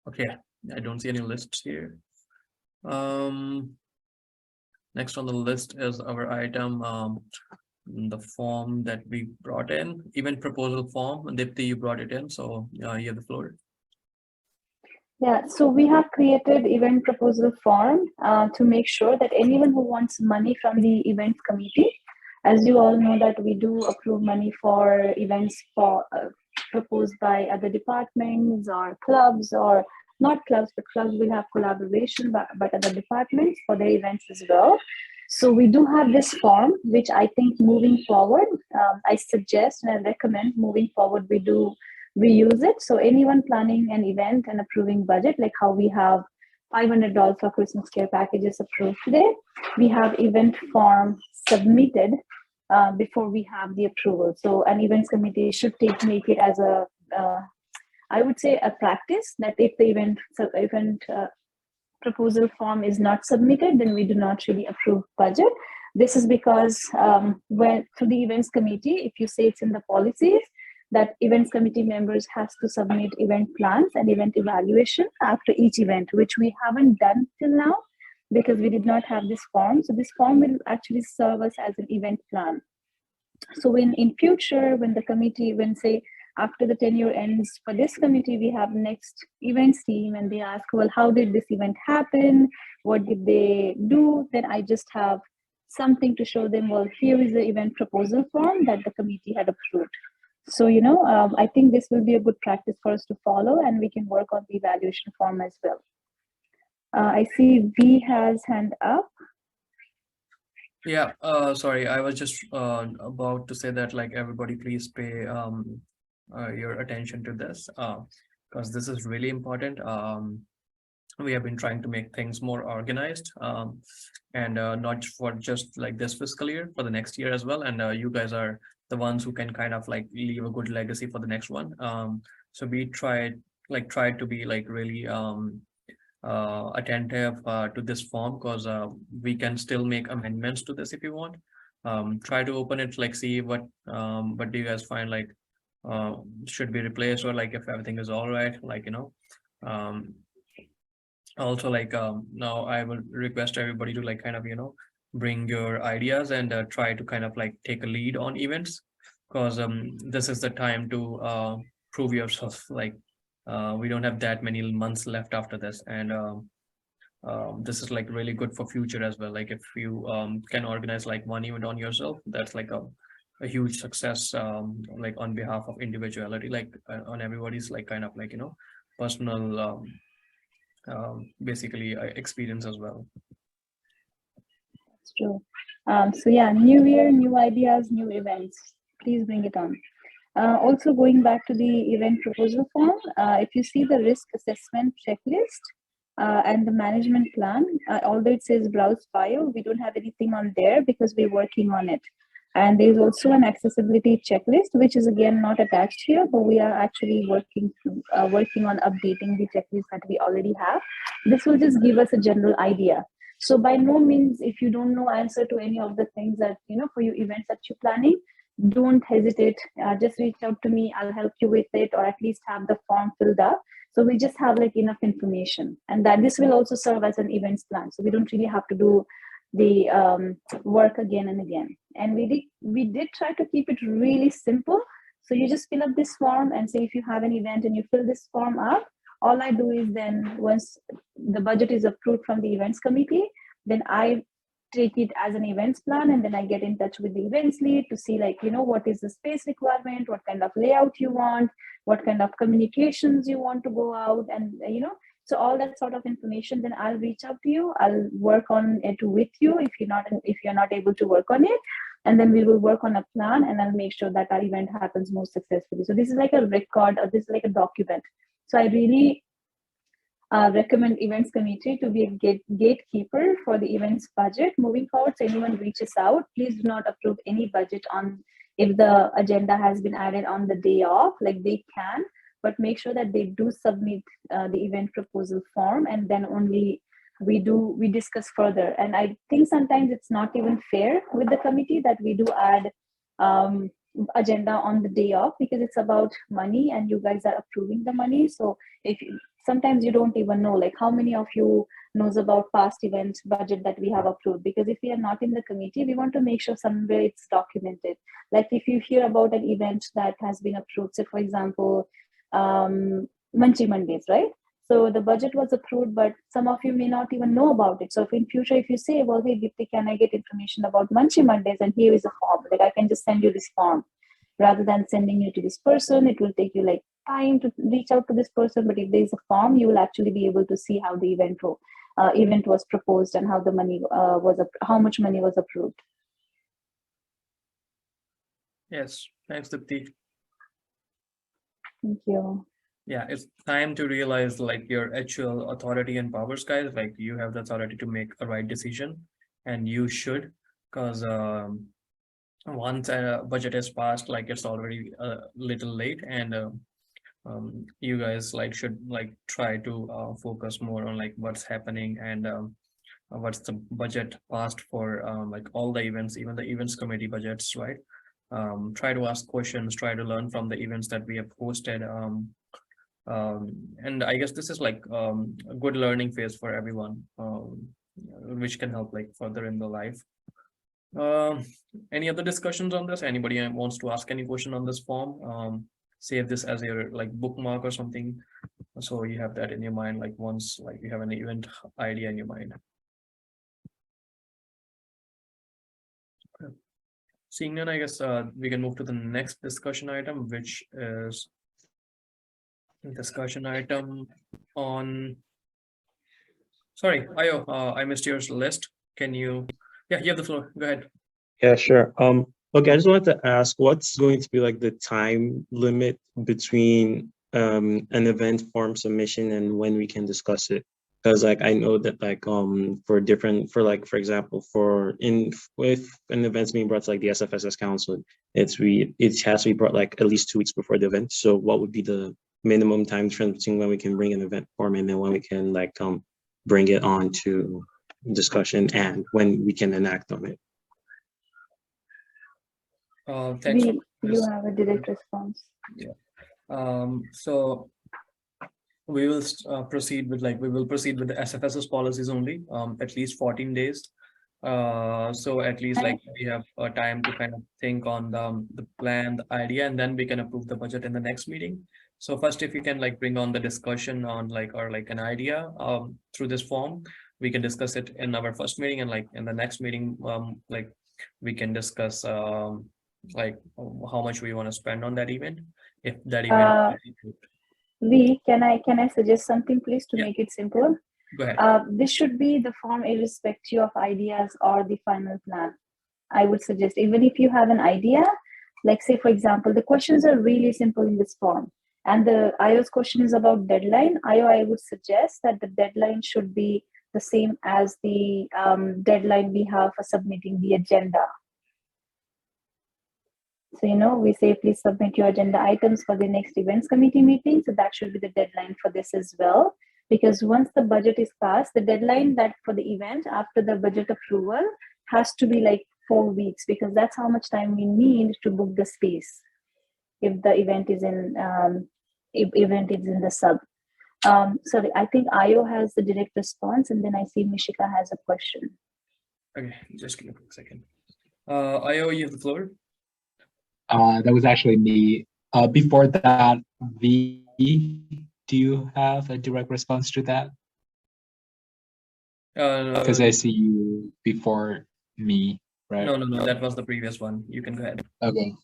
Okay, I don't see any lists here. Next on the list is our item, the form that we brought in, event proposal form. Dipti, you brought it in, so you have the floor. Yeah, so we have created event proposal form to make sure that anyone who wants money from the events committee, as you all know that we do approve money for events for proposed by other departments or clubs, or not clubs, but clubs will have collaboration, but other departments for their events as well. So we do have this form, which I think moving forward, I suggest and I recommend moving forward, we use it. So anyone planning an event and approving budget, like how we have $500 for Christmas care packages approved today, we have event form submitted before we have the approval. So an events committee should make it as a, I would say a practice that if the event proposal form is not submitted, then we do not really approve budget. This is because when to the events committee, if you say it's in the policies, that events committee members has to submit event plans and event evaluation after each event, which we haven't done till now because we did not have this form. So this form will actually serve us as an event plan. So when in future, when the committee, when say after the tenure ends for this committee, we have next events team and they ask, well, how did this event happen? What did they do? Then I just have something to show them, well, here is the event proposal form that the committee had approved. So, I think this will be a good practice for us to follow and we can work on the evaluation form as well. I see V has hand up. Yeah, sorry, I was just about to say that like everybody please pay your attention to this because this is really important. We have been trying to make things more organized and not for just like this fiscal year, for the next year as well. And you guys are the ones who can kind of like leave a good legacy for the next one. So we tried to be like really attentive to this form because we can still make amendments to this if you want. Try to open it, like see what do you guys find like should be replaced, or like if everything is all right, like also like now I will request everybody to like kind of bring your ideas and try to kind of like take a lead on events, because this is the time to prove yourself. Like we don't have that many months left after this, and this is like really good for future as well. Like if you can organize like one event on yourself, that's like a huge success, like on behalf of individuality, like on everybody's like kind of like personal basically experience as well. That's true. So yeah, new year, new ideas, new events. Please bring it on. Also going back to the event proposal form, if you see the risk assessment checklist and the management plan, although it says browse file, we don't have anything on there because we're working on it. And there's also an accessibility checklist, which is again not attached here, but we are actually working on updating the checklist that we already have. This will just give us a general idea. So by no means, if you don't know answer to any of the things that, for your events that you're planning, don't hesitate. Just reach out to me. I'll help you with it, or at least have the form filled up. So we just have like enough information, and that this will also serve as an events plan. So we don't really have to do the work again and again. And we did try to keep it really simple. So you just fill up this form and say if you have an event and you fill this form up, all I do is then once the budget is approved from the events committee, then I take it as an events plan, and then I get in touch with the events lead to see like, what is the space requirement, what kind of layout you want, what kind of communications you want to go out, and So all that sort of information, then I'll reach out to you. I'll work on it with you if you're not able to work on it. And then we will work on a plan, and I'll make sure that our event happens most successfully. So this is like a record, or this is like a document. So I really recommend events committee to be a gatekeeper for the events budget moving forward. So anyone reaches out, please do not approve any budget on if the agenda has been added on the day off. Like, they can, but make sure that they do submit the event proposal form, and then only we discuss further. And I think sometimes it's not even fair with the committee that we do add agenda on the day off, because it's about money and you guys are approving the money. So sometimes you don't even know, like, how many of you knows about past event budget that we have approved, because if we are not in the committee, we want to make sure somewhere it's documented. Like, if you hear about an event that has been approved, so for example, Munchie Mondays, right? So the budget was approved, but some of you may not even know about it. So if in future, if you say, well, hey, Dipti, can I get information about Munchie Mondays? And here is a form, like, I can just send you this form rather than sending you to this person. It will take you like time to reach out to this person. But if there's a form, you will actually be able to see how the event was proposed and how the money how much money was approved. Yes, thanks, Dipti. Thank you. Yeah, it's time to realize, like, your actual authority and powers, guys. Like, you have the authority to make a right decision, and you should, because once a budget is passed, like, it's already a little late, and you guys like should like try to focus more on like what's happening, and what's the budget passed for like all the events, even the events committee budgets, right? Try to ask questions, try to learn from the events that we have hosted. And I guess this is like a good learning phase for everyone, which can help like further in the life. Any other discussions on this? Anybody wants to ask any question on this form? Save this as your like bookmark or something, so you have that in your mind, like once like you have an event idea in your mind. Seeing none, I guess we can move to the next discussion item, which is discussion item on, sorry, Ayo, I missed your list. Can you, yeah, you have the floor, go ahead. Yeah, sure. Okay, I just wanted to ask, what's going to be like the time limit between an event form submission and when we can discuss it? Because like I know that like for like for example, with an event's being brought to like the SFSS council, it has to be brought like at least 2 weeks before the event. So what would be the minimum time difference between when we can bring an event form and then when we can like bring it on to discussion and when we can enact on it? Thanks. You have a direct response. Yeah. So we will proceed with the SFSS policies only, at least 14 days. So at least like we have time to kind of think on the plan, the idea, and then we can approve the budget in the next meeting. So first, if you can like bring on the discussion on like or like an idea through this form, we can discuss it in our first meeting, and like in the next meeting, like we can discuss like how much we want to spend on that event, if that event. Can I suggest something, please, to make it simple? Go ahead. This should be the form irrespective of ideas or the final plan. I would suggest, even if you have an idea, like say, for example, the questions are really simple in this form, and the IO's question is about deadline. I would suggest that the deadline should be the same as the deadline we have for submitting the agenda. So, we say, please submit your agenda items for the next events committee meeting. So that should be the deadline for this as well. Because once the budget is passed, the deadline that for the event after the budget approval has to be like 4 weeks, because that's how much time we need to book the space if the event is in the sub. Sorry, I think Ayo has the direct response, and then I see Mishika has a question. Okay, just give me a quick second. Ayo, you have the floor. That was actually me. Before that, do you have a direct response to that? Because I see you before me, right? No, that was the previous one. You can go ahead. Okay.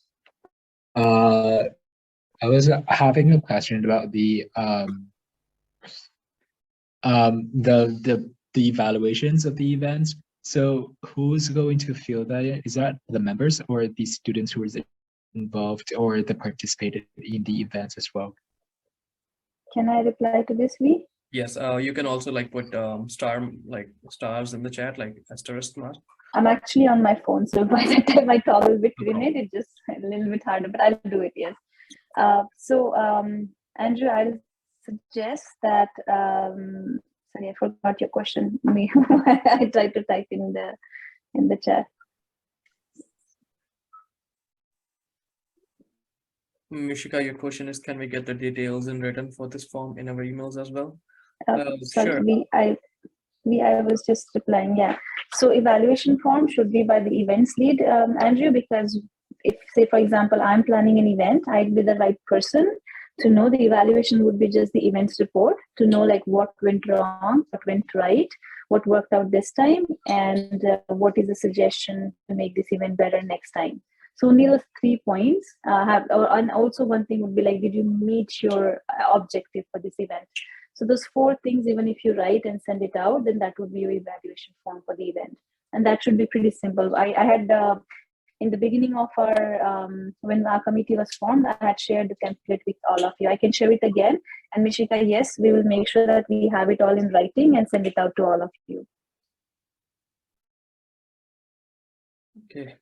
I was having a question about the the evaluations of the events. So who's going to fill that in? Is that the members or the students who are involved or that participated in the events as well? Can I reply to this, V? Yes, you can also like put stars in the chat, like asterisk mark. I'm actually on my phone, so by the time I toggle between it, it's just a little bit harder, but I'll do it, yes. Andrew, I'll suggest that, sorry, I forgot your question. I tried to type in the chat. Mishika, your question is, can we get the details in written for this form in our emails as well? Sorry, Sure. I was just replying, yeah. So evaluation form should be by the events lead, Andrew, because if, say, for example, I'm planning an event, I'd be the right person to know. The evaluation would be just the events report to know like what went wrong, what went right, what worked out this time, and what is the suggestion to make this event better next time. So only those 3 points and also one thing would be like, did you meet your objective for this event? So those 4 things, even if you write and send it out, then that would be your evaluation form for the event. And that should be pretty simple. I had, in the beginning of our, when our committee was formed, I had shared the template with all of you. I can share it again. And Mishika, yes, we will make sure that we have it all in writing and send it out to all of you. Okay.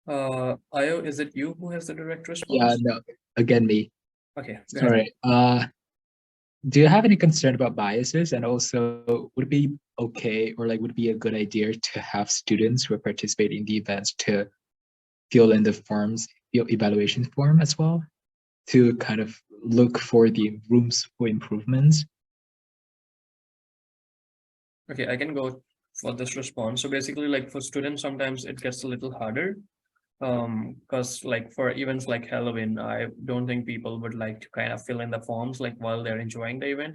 Ayo, is it you who has the direct response? Yeah, no, again, me. Okay, go ahead. Sorry. Do you have any concern about biases? And also, would it be okay or like would it be a good idea to have students who participate in the events to fill in the forms, evaluation form as well, to kind of look for the rooms for improvements? Okay, I can go for this response. So basically, like for students, sometimes it gets a little harder. Because like for events like Halloween, I don't think people would like to kind of fill in the forms like while they're enjoying the event.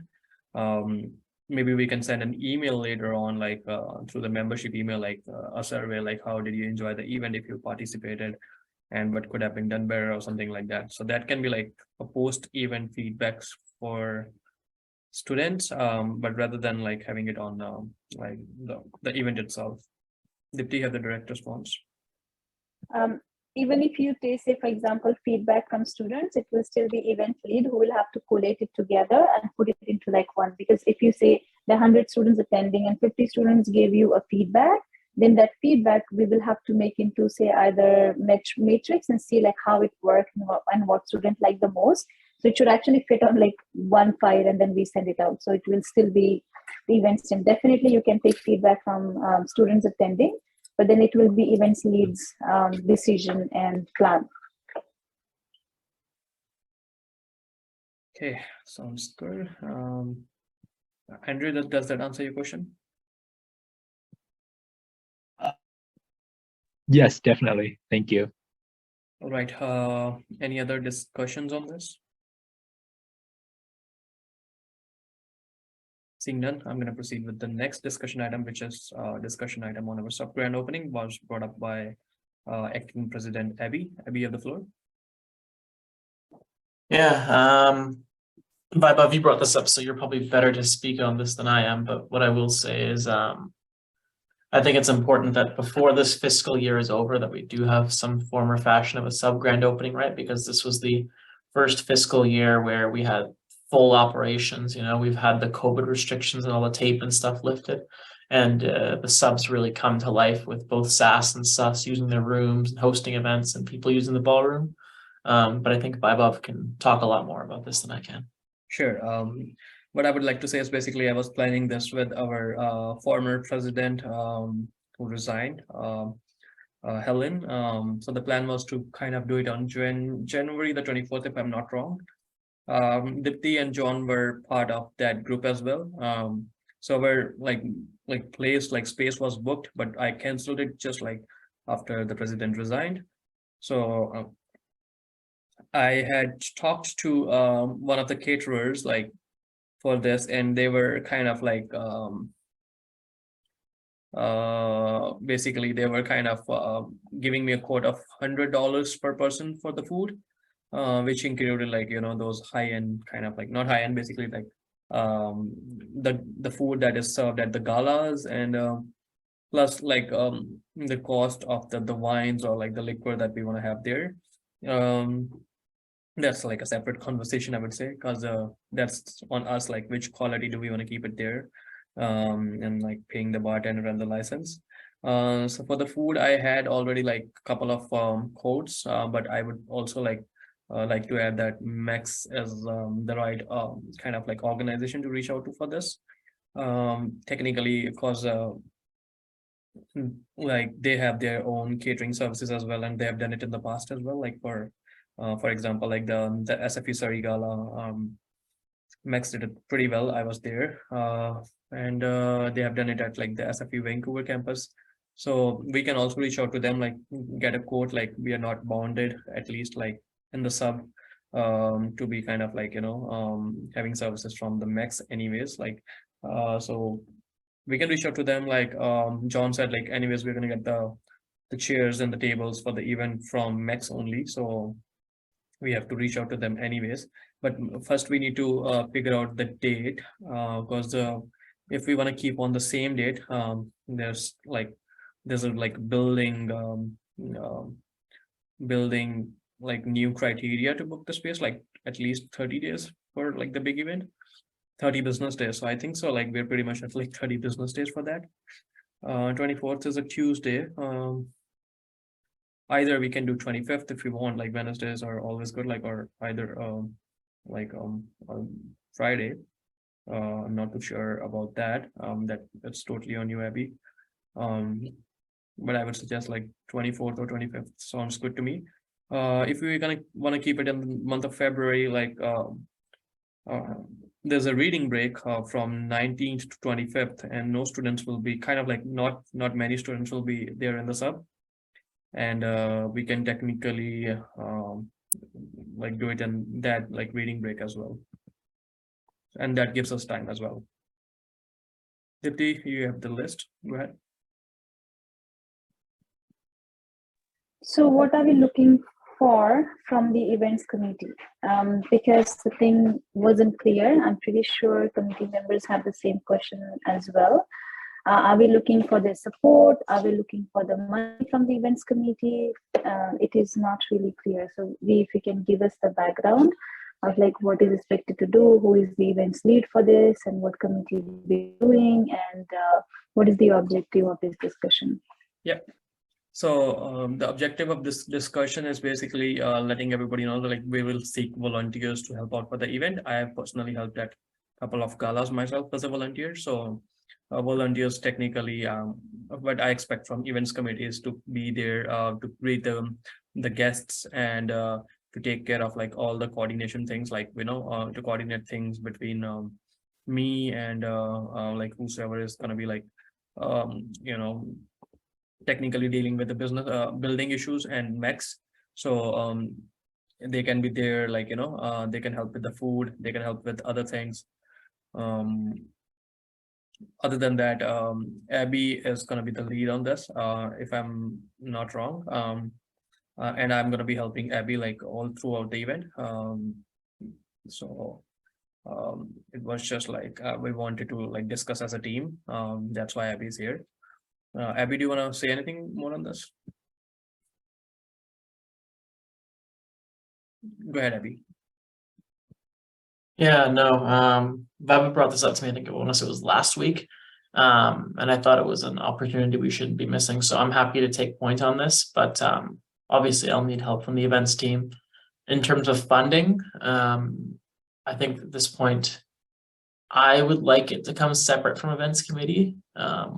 Maybe we can send an email later on, like through the membership email, like a survey, like how did you enjoy the event if you participated, and what could have been done better or something like that. So that can be like a post-event feedbacks for students, but rather than like having it on like the event itself. Dipti, have the direct response. Even if you take, say, for example, feedback from students, it will still be event lead who will have to collate it together and put it into like one. Because if you say the 100 students attending and 50 students gave you a feedback, then that feedback we will have to make into, say, either matrix and see like how it worked and what student liked the most. So it should actually fit on like one file and then we send it out. So it will still be the events team. Definitely you can take feedback from students attending, but then it will be events leads decision and plan. Okay, sounds good. Andrew, does that answer your question? Yes, definitely. Thank you. All right. Any other discussions on this? Seeing none, I'm going to proceed with the next discussion item, which is discussion item on our sub-grant opening, was brought up by Acting President Abby. Abby, you have the floor. Yeah, Vaibhav, you brought this up, so you're probably better to speak on this than I am. But what I will say is, I think it's important that before this fiscal year is over, that we do have some form or fashion of a sub-grand opening, right? Because this was the first fiscal year where we had full operations. You know, we've had the COVID restrictions and all the tape and stuff lifted, and the subs really come to life with both SAS and SUS using their rooms and hosting events and people using the ballroom. But I think Vaibhav can talk a lot more about this than I can. Sure. What I would like to say is basically I was planning this with our former president who resigned, Helen. So the plan was to kind of do it on January the 24th, if I'm not wrong. Dipti and John were part of that group as well. So we're like space was booked, but I canceled it just like after the president resigned. So I had talked to one of the caterers like for this, and they were kind of like basically they were kind of giving me a quote of $100 per person for the food, which included like, you know, those high-end kind of like, not high-end, basically like the food that is served at the galas, and plus like the cost of the wines or like the liquor that we want to have there. That's like a separate conversation, I would say, because that's on us, like which quality do we want to keep it there, and like paying the bartender and the license. So for the food, I had already like a couple of quotes, but I would also like to add that Max is the right kind of like organization to reach out to for this. Technically, because like they have their own catering services as well, and they have done it in the past as well. Like for example, like the SFE Gala, Max did it pretty well. I was there, and they have done it at like the SFE Vancouver campus. So we can also reach out to them, like get a quote. Like we are not bounded, at least like in the sub, to be kind of like having services from the Max anyways. Like so we can reach out to them. Like John said, like anyways we're gonna get the chairs and the tables for the event from Max only. So we have to reach out to them anyways. But first we need to figure out the date, because if we want to keep on the same date, there's a like building like new criteria to book the space, like at least 30 days for like the big event, 30 business days. So I think so like we're pretty much at like 30 business days for that. 24th is a Tuesday. Either we can do 25th if you want, like Wednesdays are always good, like, or either like on Friday. I'm not too sure about that. That's totally on you, Abby. But I would suggest like 24th or 25th sounds good to me. If we're gonna want to keep it in the month of February, like there's a reading break from 19th to 25th, and no students will be kind of like not many students will be there in the sub, and we can technically like do it in that like reading break as well, and that gives us time as well. Dipti, you have the list. Go ahead. So what are we looking for from the events committee? Because the thing wasn't clear. I'm pretty sure committee members have the same question as well. Are we looking for their support? Are we looking for the money from the events committee? It is not really clear. So if you can give us the background of like what is expected to do, who is the events lead for this, and what committee will be doing, and what is the objective of this discussion? Yeah. So the objective of this discussion is basically letting everybody know that like we will seek volunteers to help out for the event. I have personally helped at a couple of galas myself as a volunteer. So volunteers technically, what I expect from events committee is to be there to greet the guests, and to take care of like all the coordination things, like to coordinate things between me and like whosoever is gonna be like technically dealing with the business building issues and Max. So they can be there, like they can help with the food, they can help with other things. Other than that, Abby is going to be the lead on this, if I'm not wrong. And I'm going to be helping Abby like all throughout the event. So it was just like we wanted to like discuss as a team. That's why Abby is here. Abby, do you want to say anything more on this? Go ahead, Abby. Yeah, no, Vaibhav brought this up to me, I think it was last week. And I thought it was an opportunity we shouldn't be missing. So I'm happy to take point on this, but obviously I'll need help from the events team. In terms of funding, I think at this point, I would like it to come separate from events committee.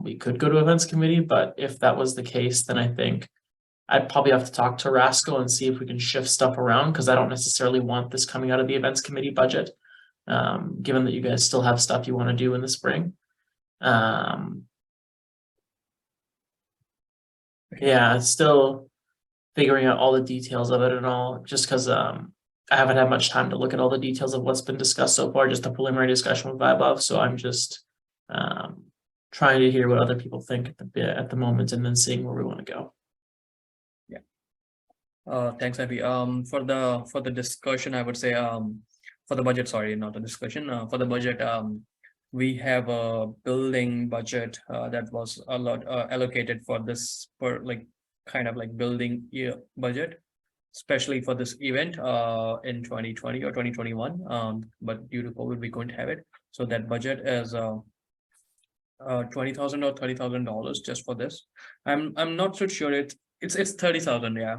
We could go to events committee, but if that was the case, then I think I'd probably have to talk to Rascal and see if we can shift stuff around, because I don't necessarily want this coming out of the events committee budget, given that you guys still have stuff you want to do in the spring. Yeah, it's still figuring out all the details of it and all, just because I haven't had much time to look at all the details of what's been discussed so far, just a preliminary discussion with Vaibhav. So I'm just trying to hear what other people think at the moment, and then seeing where we want to go. Yeah. Thanks, Abby. For the discussion, I would say for the budget, sorry, not a discussion, for the budget, we have a building budget that was a lot allocated for this, for like kind of like building year budget, especially for this event in 2020 or 2021, but due to COVID we couldn't have it, so that budget is $20,000 or $30,000 just for this. I'm not so sure, it's 30,000, yeah.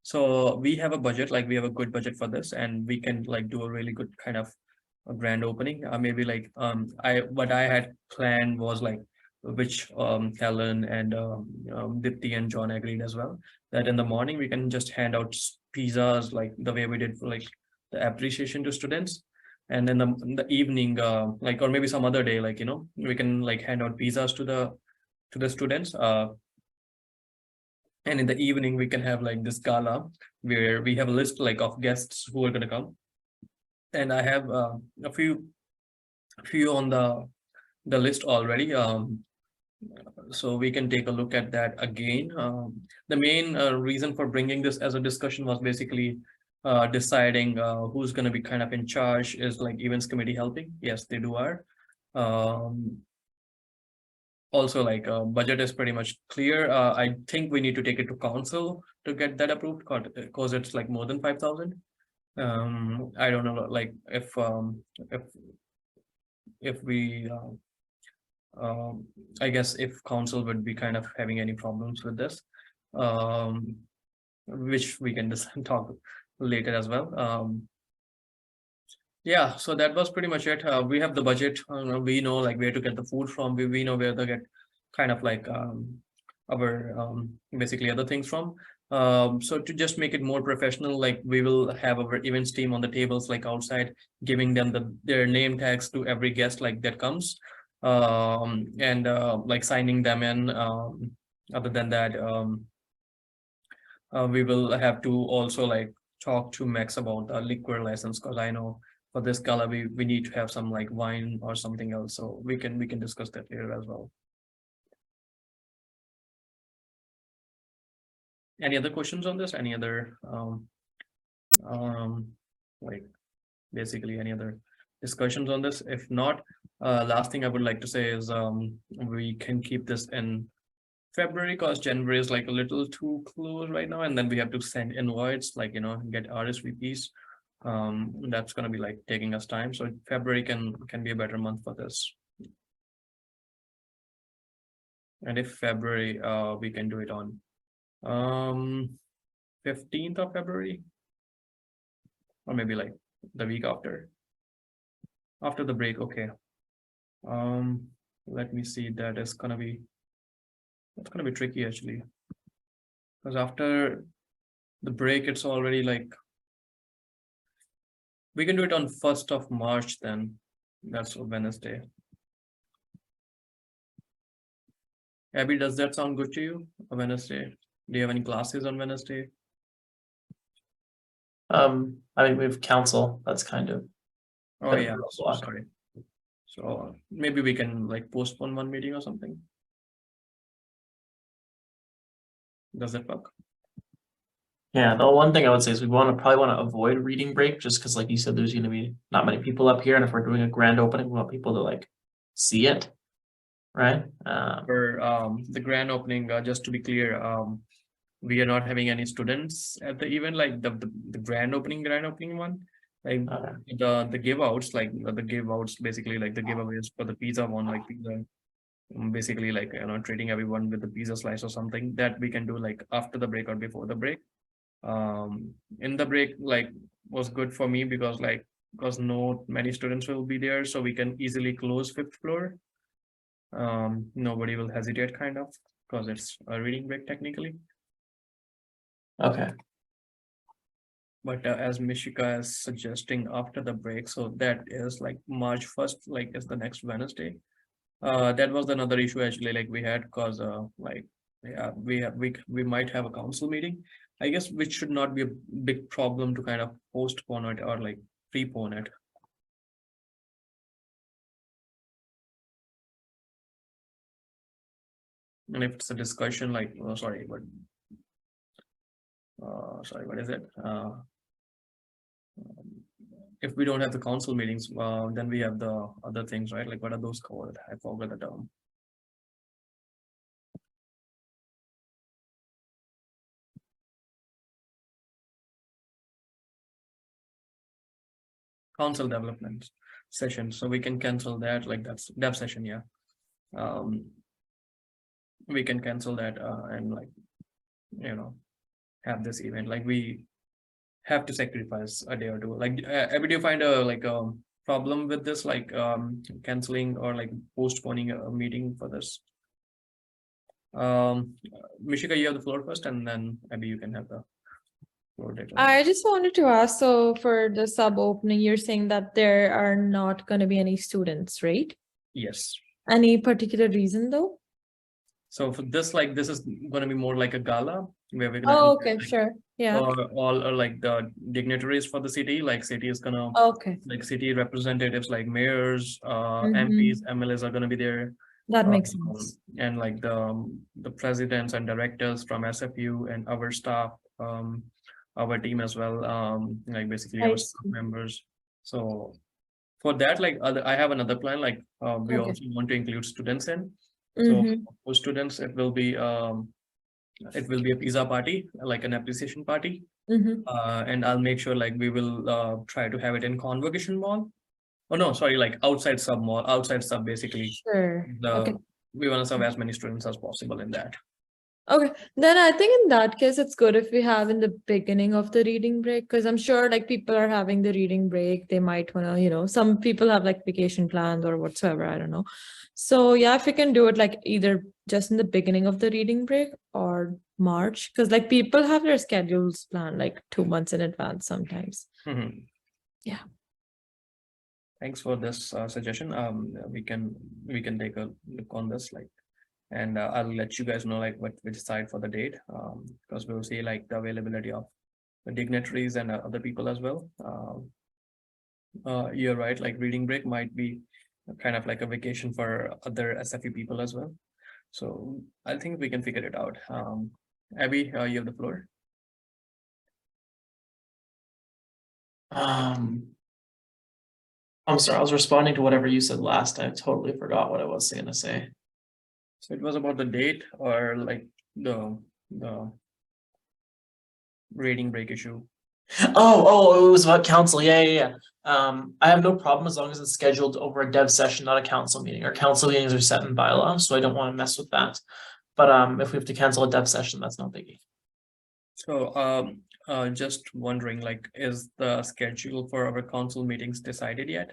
So we have a budget, like we have a good budget for this, and we can like do a really good kind of a grand opening. Maybe like what I had planned was like, which Helen and Dipti and John agreed as well, that in the morning we can just hand out pizzas like the way we did for like the appreciation to students, and then in the evening like, or maybe some other day, like, you know, we can like hand out pizzas to the students, and in the evening we can have like this gala where we have a list like of guests who are going to come, and I have a few on the list already, so we can take a look at that again. The main reason for bringing this as a discussion was basically deciding who's going to be kind of in charge. Is like events committee helping? Yes, they do are. Also, like budget is pretty much clear. I think we need to take it to council to get that approved, because it's like more than 5,000. I don't know, like if we I guess if council would be kind of having any problems with this, which we can just talk later as well. Yeah, so that was pretty much it. We have the budget. We know like where to get the food from. We know where to get kind of like our basically other things from. So to just make it more professional, like we will have our events team on the tables like outside, giving them their name tags to every guest like that comes, and like signing them in. Other than that, we will have to also like talk to Max about the liquor license, because I know for this gala we need to have some like wine or something else, so we can discuss that later as well. Any other questions on this? Any other like basically any other discussions on this? If not, last thing I would like to say is we can keep this in February, because January is like a little too close right now, and then we have to send invites, like, you know, get RSVPs. That's going to be like taking us time, so February can be a better month for this. And if February, we can do it on 15th of February, or maybe like the week after the break. Okay, let me see. That's gonna be tricky actually, because after the break it's already like, we can do it on 1st of March then. That's a Wednesday. Abby, does that sound good to you? A Wednesday? Do you have any classes on Wednesday? I mean, we have council, that's kind of. Oh Bit of a yeah, roadblock. sorry. So maybe we can like postpone one meeting or something. Does that work? Yeah, the one thing I would say is we probably want to avoid reading break, just because like you said, there's gonna be not many people up here, and if we're doing a grand opening, we want people to like see it. Right? For the grand opening, just to be clear, we are not having any students at the event, like the grand opening one. Like the give outs, like the give outs, basically like the giveaways for the pizza one, like pizza, basically like, you know, treating everyone with the pizza slice or something, that we can do like after the break or before the break. In the break, like, was good for me because no many students will be there, so we can easily close 5th floor. Nobody will hesitate kind of, because it's a reading break technically. Okay. But as Mishika is suggesting after the break, so that is like March 1st, like is the next Wednesday. That was another issue actually, like we had, because like, yeah, we might have a council meeting, I guess, which should not be a big problem to kind of postpone it or like prepone it. And if it's a discussion like, oh, sorry, but sorry, what is it? if we don't have the council meetings, then we have the other things, right? Like what are those called? I forgot the term. Council development session, so we can cancel that, like that's dev session, yeah. We can cancel that and like, have this event, like we have to sacrifice a day or two. Like, do you find a problem with this, like canceling or like postponing a meeting for this? Mishika, you have the floor first, and then maybe you can have the floor later. I just wanted to ask, so for the sub opening, you're saying that there are not going to be any students, right? Yes. Any particular reason though? So for this, like this is going to be more like a gala where we're gonna Oh, okay, sure. Yeah. all are like the dignitaries for the city. Like city is gonna Okay, like city representatives, like mayors, Mhm. MPs, MLAs are gonna be there. that makes Um, sense. And like the presidents and directors from SFU and our staff, our team as well, like basically I our staff see. members. So for that, like I have another plan, like we Okay. also want to include students in. So Mhm. for students, it will be a pizza party, like an appreciation party. Mhm. And I'll make sure like we will try to have it in Convocation Mall. Oh no, sorry, like outside sub mall, outside sub basically. Sure. Okay. We want to serve as many students as possible in that. Okay, then I think in that case, it's good if we have in the beginning of the reading break, because I'm sure like people are having the reading break. They might want to, some people have like vacation plans or whatsoever. I don't know. So yeah, if we can do it like either just in the beginning of the reading break or March, because like people have their schedules planned like 2 months in advance sometimes. Mhm. Yeah. Thanks for this suggestion. We can take a look on this, like, and I'll let you guys know like what we decide for the date, because we'll see like the availability of the dignitaries and other people as well. You're right, like reading break might be kind of like a vacation for other SFE people as well. So I think we can figure it out. Abby, you have the floor. I'm sorry, I was responding to whatever you said last. I totally forgot what I was going to say. So it was about the date or like the reading break issue. Oh, it was about council. Yeah. I have no problem as long as it's scheduled over a dev session, not a council meeting. Our council meetings are set in bylaw, so I don't want to mess with that. But if we have to cancel a dev session, that's no biggie. So just wondering, like, is the schedule for our council meetings decided yet?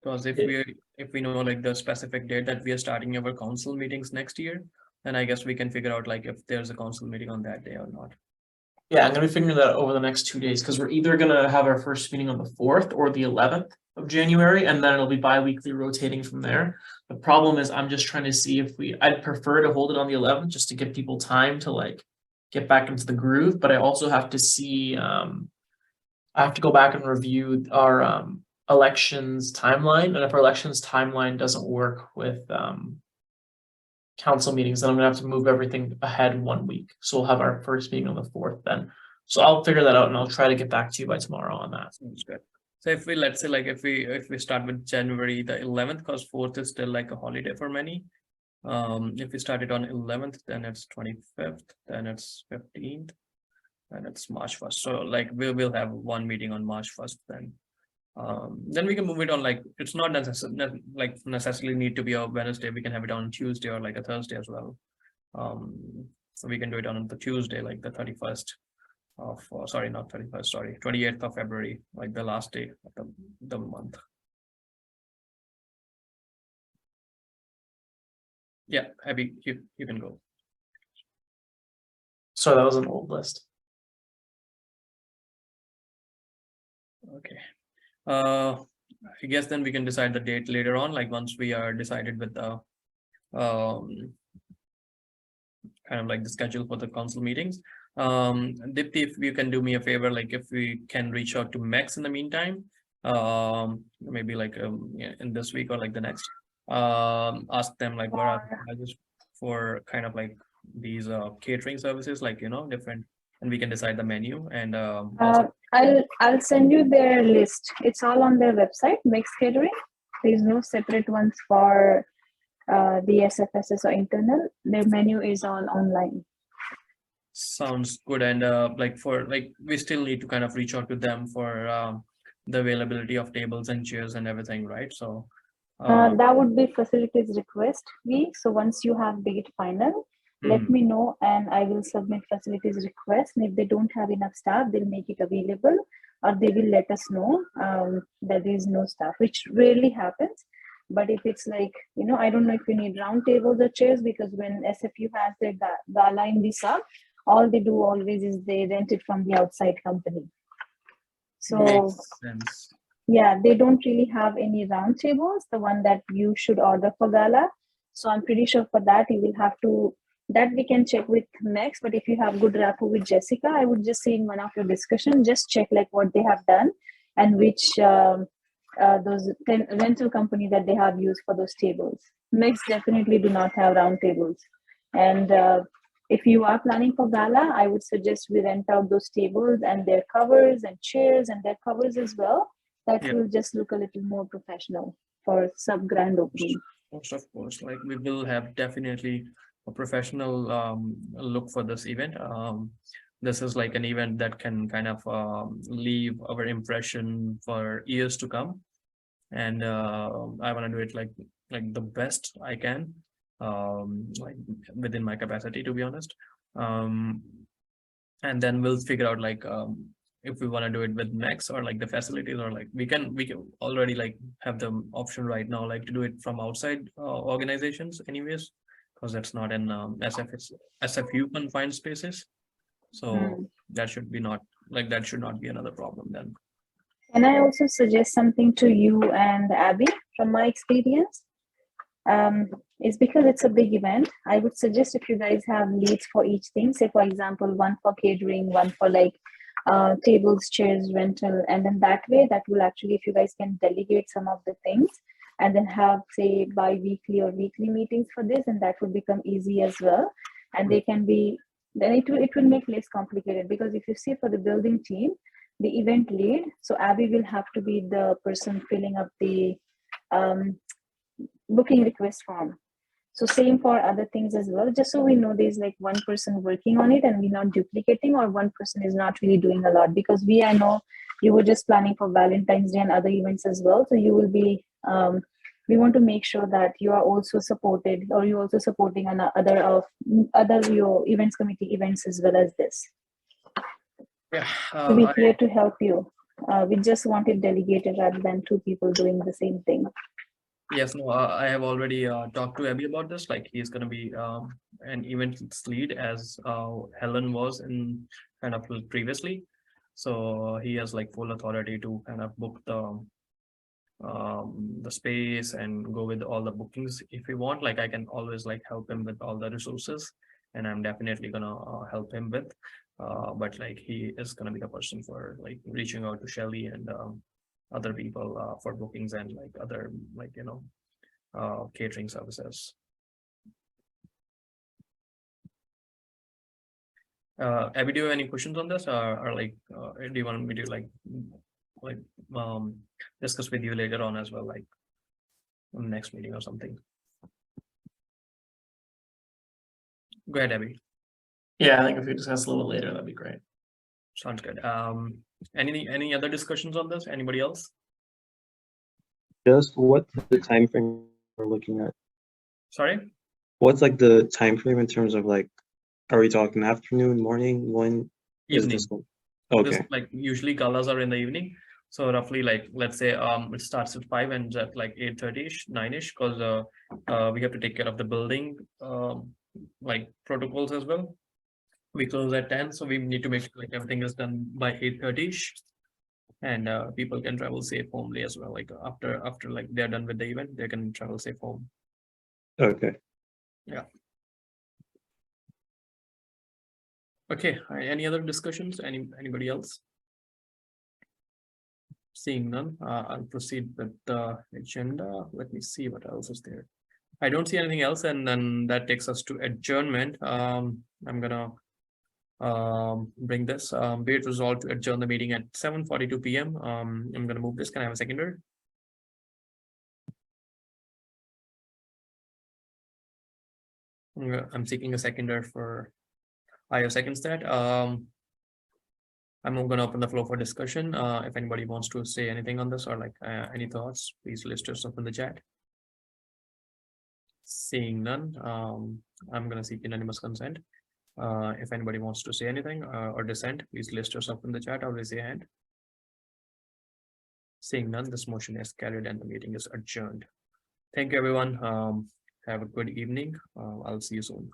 Because if we know like the specific date that we are starting our council meetings next year, then I guess we can figure out like if there's a council meeting on that day or not. Yeah, I'm gonna be figuring that out over the next 2 days because we're either gonna have our first meeting on the 4th or the 11th of January, and then it'll be bi-weekly rotating from there. The problem is I'm just trying to see if I'd prefer to hold it on the 11th just to give people time to like get back into the groove, but I also have to see, I have to go back and review our elections timeline, and if our elections timeline doesn't work with council meetings, then I'm gonna have to move everything ahead 1 week. So we'll have our first meeting on the 4th then. So I'll figure that out and I'll try to get back to you by tomorrow on that. Sounds good. So if we, let's say like if we start with January the 11th, because 4th is still like a holiday for many. If we started on 11th, then it's 25th, then it's 15th, and it's March 1st. So like we'll have one meeting on March 1st then. Then we can move it on, like it's not necessarily need to be a Wednesday. We can have it on Tuesday or like a Thursday as well. So we can do it on the Tuesday, like the 31st of sorry, not 31st, sorry, 28th of February, like the last day of the month. Yeah, Abby, you can go. So that was an old list. Okay. I guess then we can decide the date later on, like once we are decided with the kind of like the schedule for the council meetings. Dipti, if you can do me a favor, like if we can reach out to Max in the meantime, maybe like in this week or like the next, ask them like what are the charges for kind of like these catering services, like different and we can decide the menu and I'll send you their list. It's all on their website, Mixed Catering. There's no separate ones for the SFSS or internal. Their menu is on online. sounds good. And like for like we still need to kind of reach out to them for the availability of tables and chairs and everything, right? So That would be facilities request week. So once you have date final, let me know and I will submit facilities request. And if they don't have enough staff, they'll make it available, or they will let us know that there is no staff, which rarely happens. But if it's like, I don't know if you need round tables or chairs, because when SFU has their gala in the sub, all they do always is they rent it from the outside company. So makes sense. yeah, they don't really have any round tables, the one that you should order for gala. So I'm pretty sure for that you will have to, that we can check with Max. But if you have good rapport with Jessica, I would just say in one of your discussion, just check like what they have done and which those rental company that they have used for those tables. Max definitely do not have round tables. And if you are planning for gala, I would suggest we rent out those tables and their covers and chairs and their covers as well. That will just look a little more professional for sub grand opening. Of course, like we will have definitely a professional look for this event. This is like an event that can kind of leave our impression for years to come, and I want to do it like the best I can, like within my capacity, to be honest. And then we'll figure out like if we want to do it with Max or like the facilities, or like we can already like have the option right now like to do it from outside organizations anyways, because that's not in SFU confined spaces. So that should be not like, that should not be another problem then. And I also suggest something to you and Abby from my experience. Is because it's a big event. I would suggest if you guys have leads for each thing, say for example, one for catering, one for like tables, chairs, rental, and then that way that will actually, if you guys can delegate some of the things and then have say bi-weekly or weekly meetings for this, and that would become easy as well. And they can be, then it will make less complicated, because if you see for the building team, the event lead, so Abby will have to be the person filling up the booking request form. So same for other things as well, just so we know there's like one person working on it and we're not duplicating, or one person is not really doing a lot, because I know you were just planning for Valentine's Day and other events as well. So you will be, we want to make sure that you are also supported, or you're also supporting on other your events committee events as well as this. Yeah. To be here to help you. We just want it delegated rather than two people doing the same thing. Yes, no, I have already talked to Abby about this. Like he's going to be an events lead, as Helen was in kind of previously. So he has like full authority to kind of book the space and go with all the bookings if you want. Like I can always like help him with all the resources, and I'm definitely gonna help him with. But like he is gonna be the person for like reaching out to Shelly and other people for bookings and like other like catering services. Abby, do you have any questions on this, or like do you want me to like discuss with you later on as well, like in the next meeting or something? Go ahead, Abby. Yeah, I think if we discuss a little later, that'd be great. Sounds good. Any other discussions on this? Anybody else? Just what's the time frame we're looking at? Sorry? What's like the time frame in terms of like, are we talking afternoon, morning, when is Evening. this one? Okay. This, like usually galas are in the evening. So roughly like, let's say it starts at 5 and at like 8:30ish, 9ish, because we have to take care of the building like protocols as well. We close at 10, so we need to make sure like everything is done by 8:30ish, and people can travel safe homely as well. Like after like they're done with the event, they can travel safe home. Okay. Yeah. Okay. Any other discussions? Anybody else? Seeing none, I'll proceed with the agenda. Let me see what else is there. I don't see anything else, and then that takes us to adjournment. I'm gonna bring this, be it resolved to adjourn the meeting at 7:42 p.m. I'm gonna move this. Can I have a seconder? I'm seeking a seconder for, I seconds that. I'm gonna open the floor for discussion. If anybody wants to say anything on this or like any thoughts, please list yourself in the chat. Seeing none, I'm gonna seek unanimous consent. If anybody wants to say anything or dissent, please list yourself in the chat or raise your hand. Seeing none, this motion is carried and the meeting is adjourned. Thank you, everyone. Have a good evening. I'll see you soon.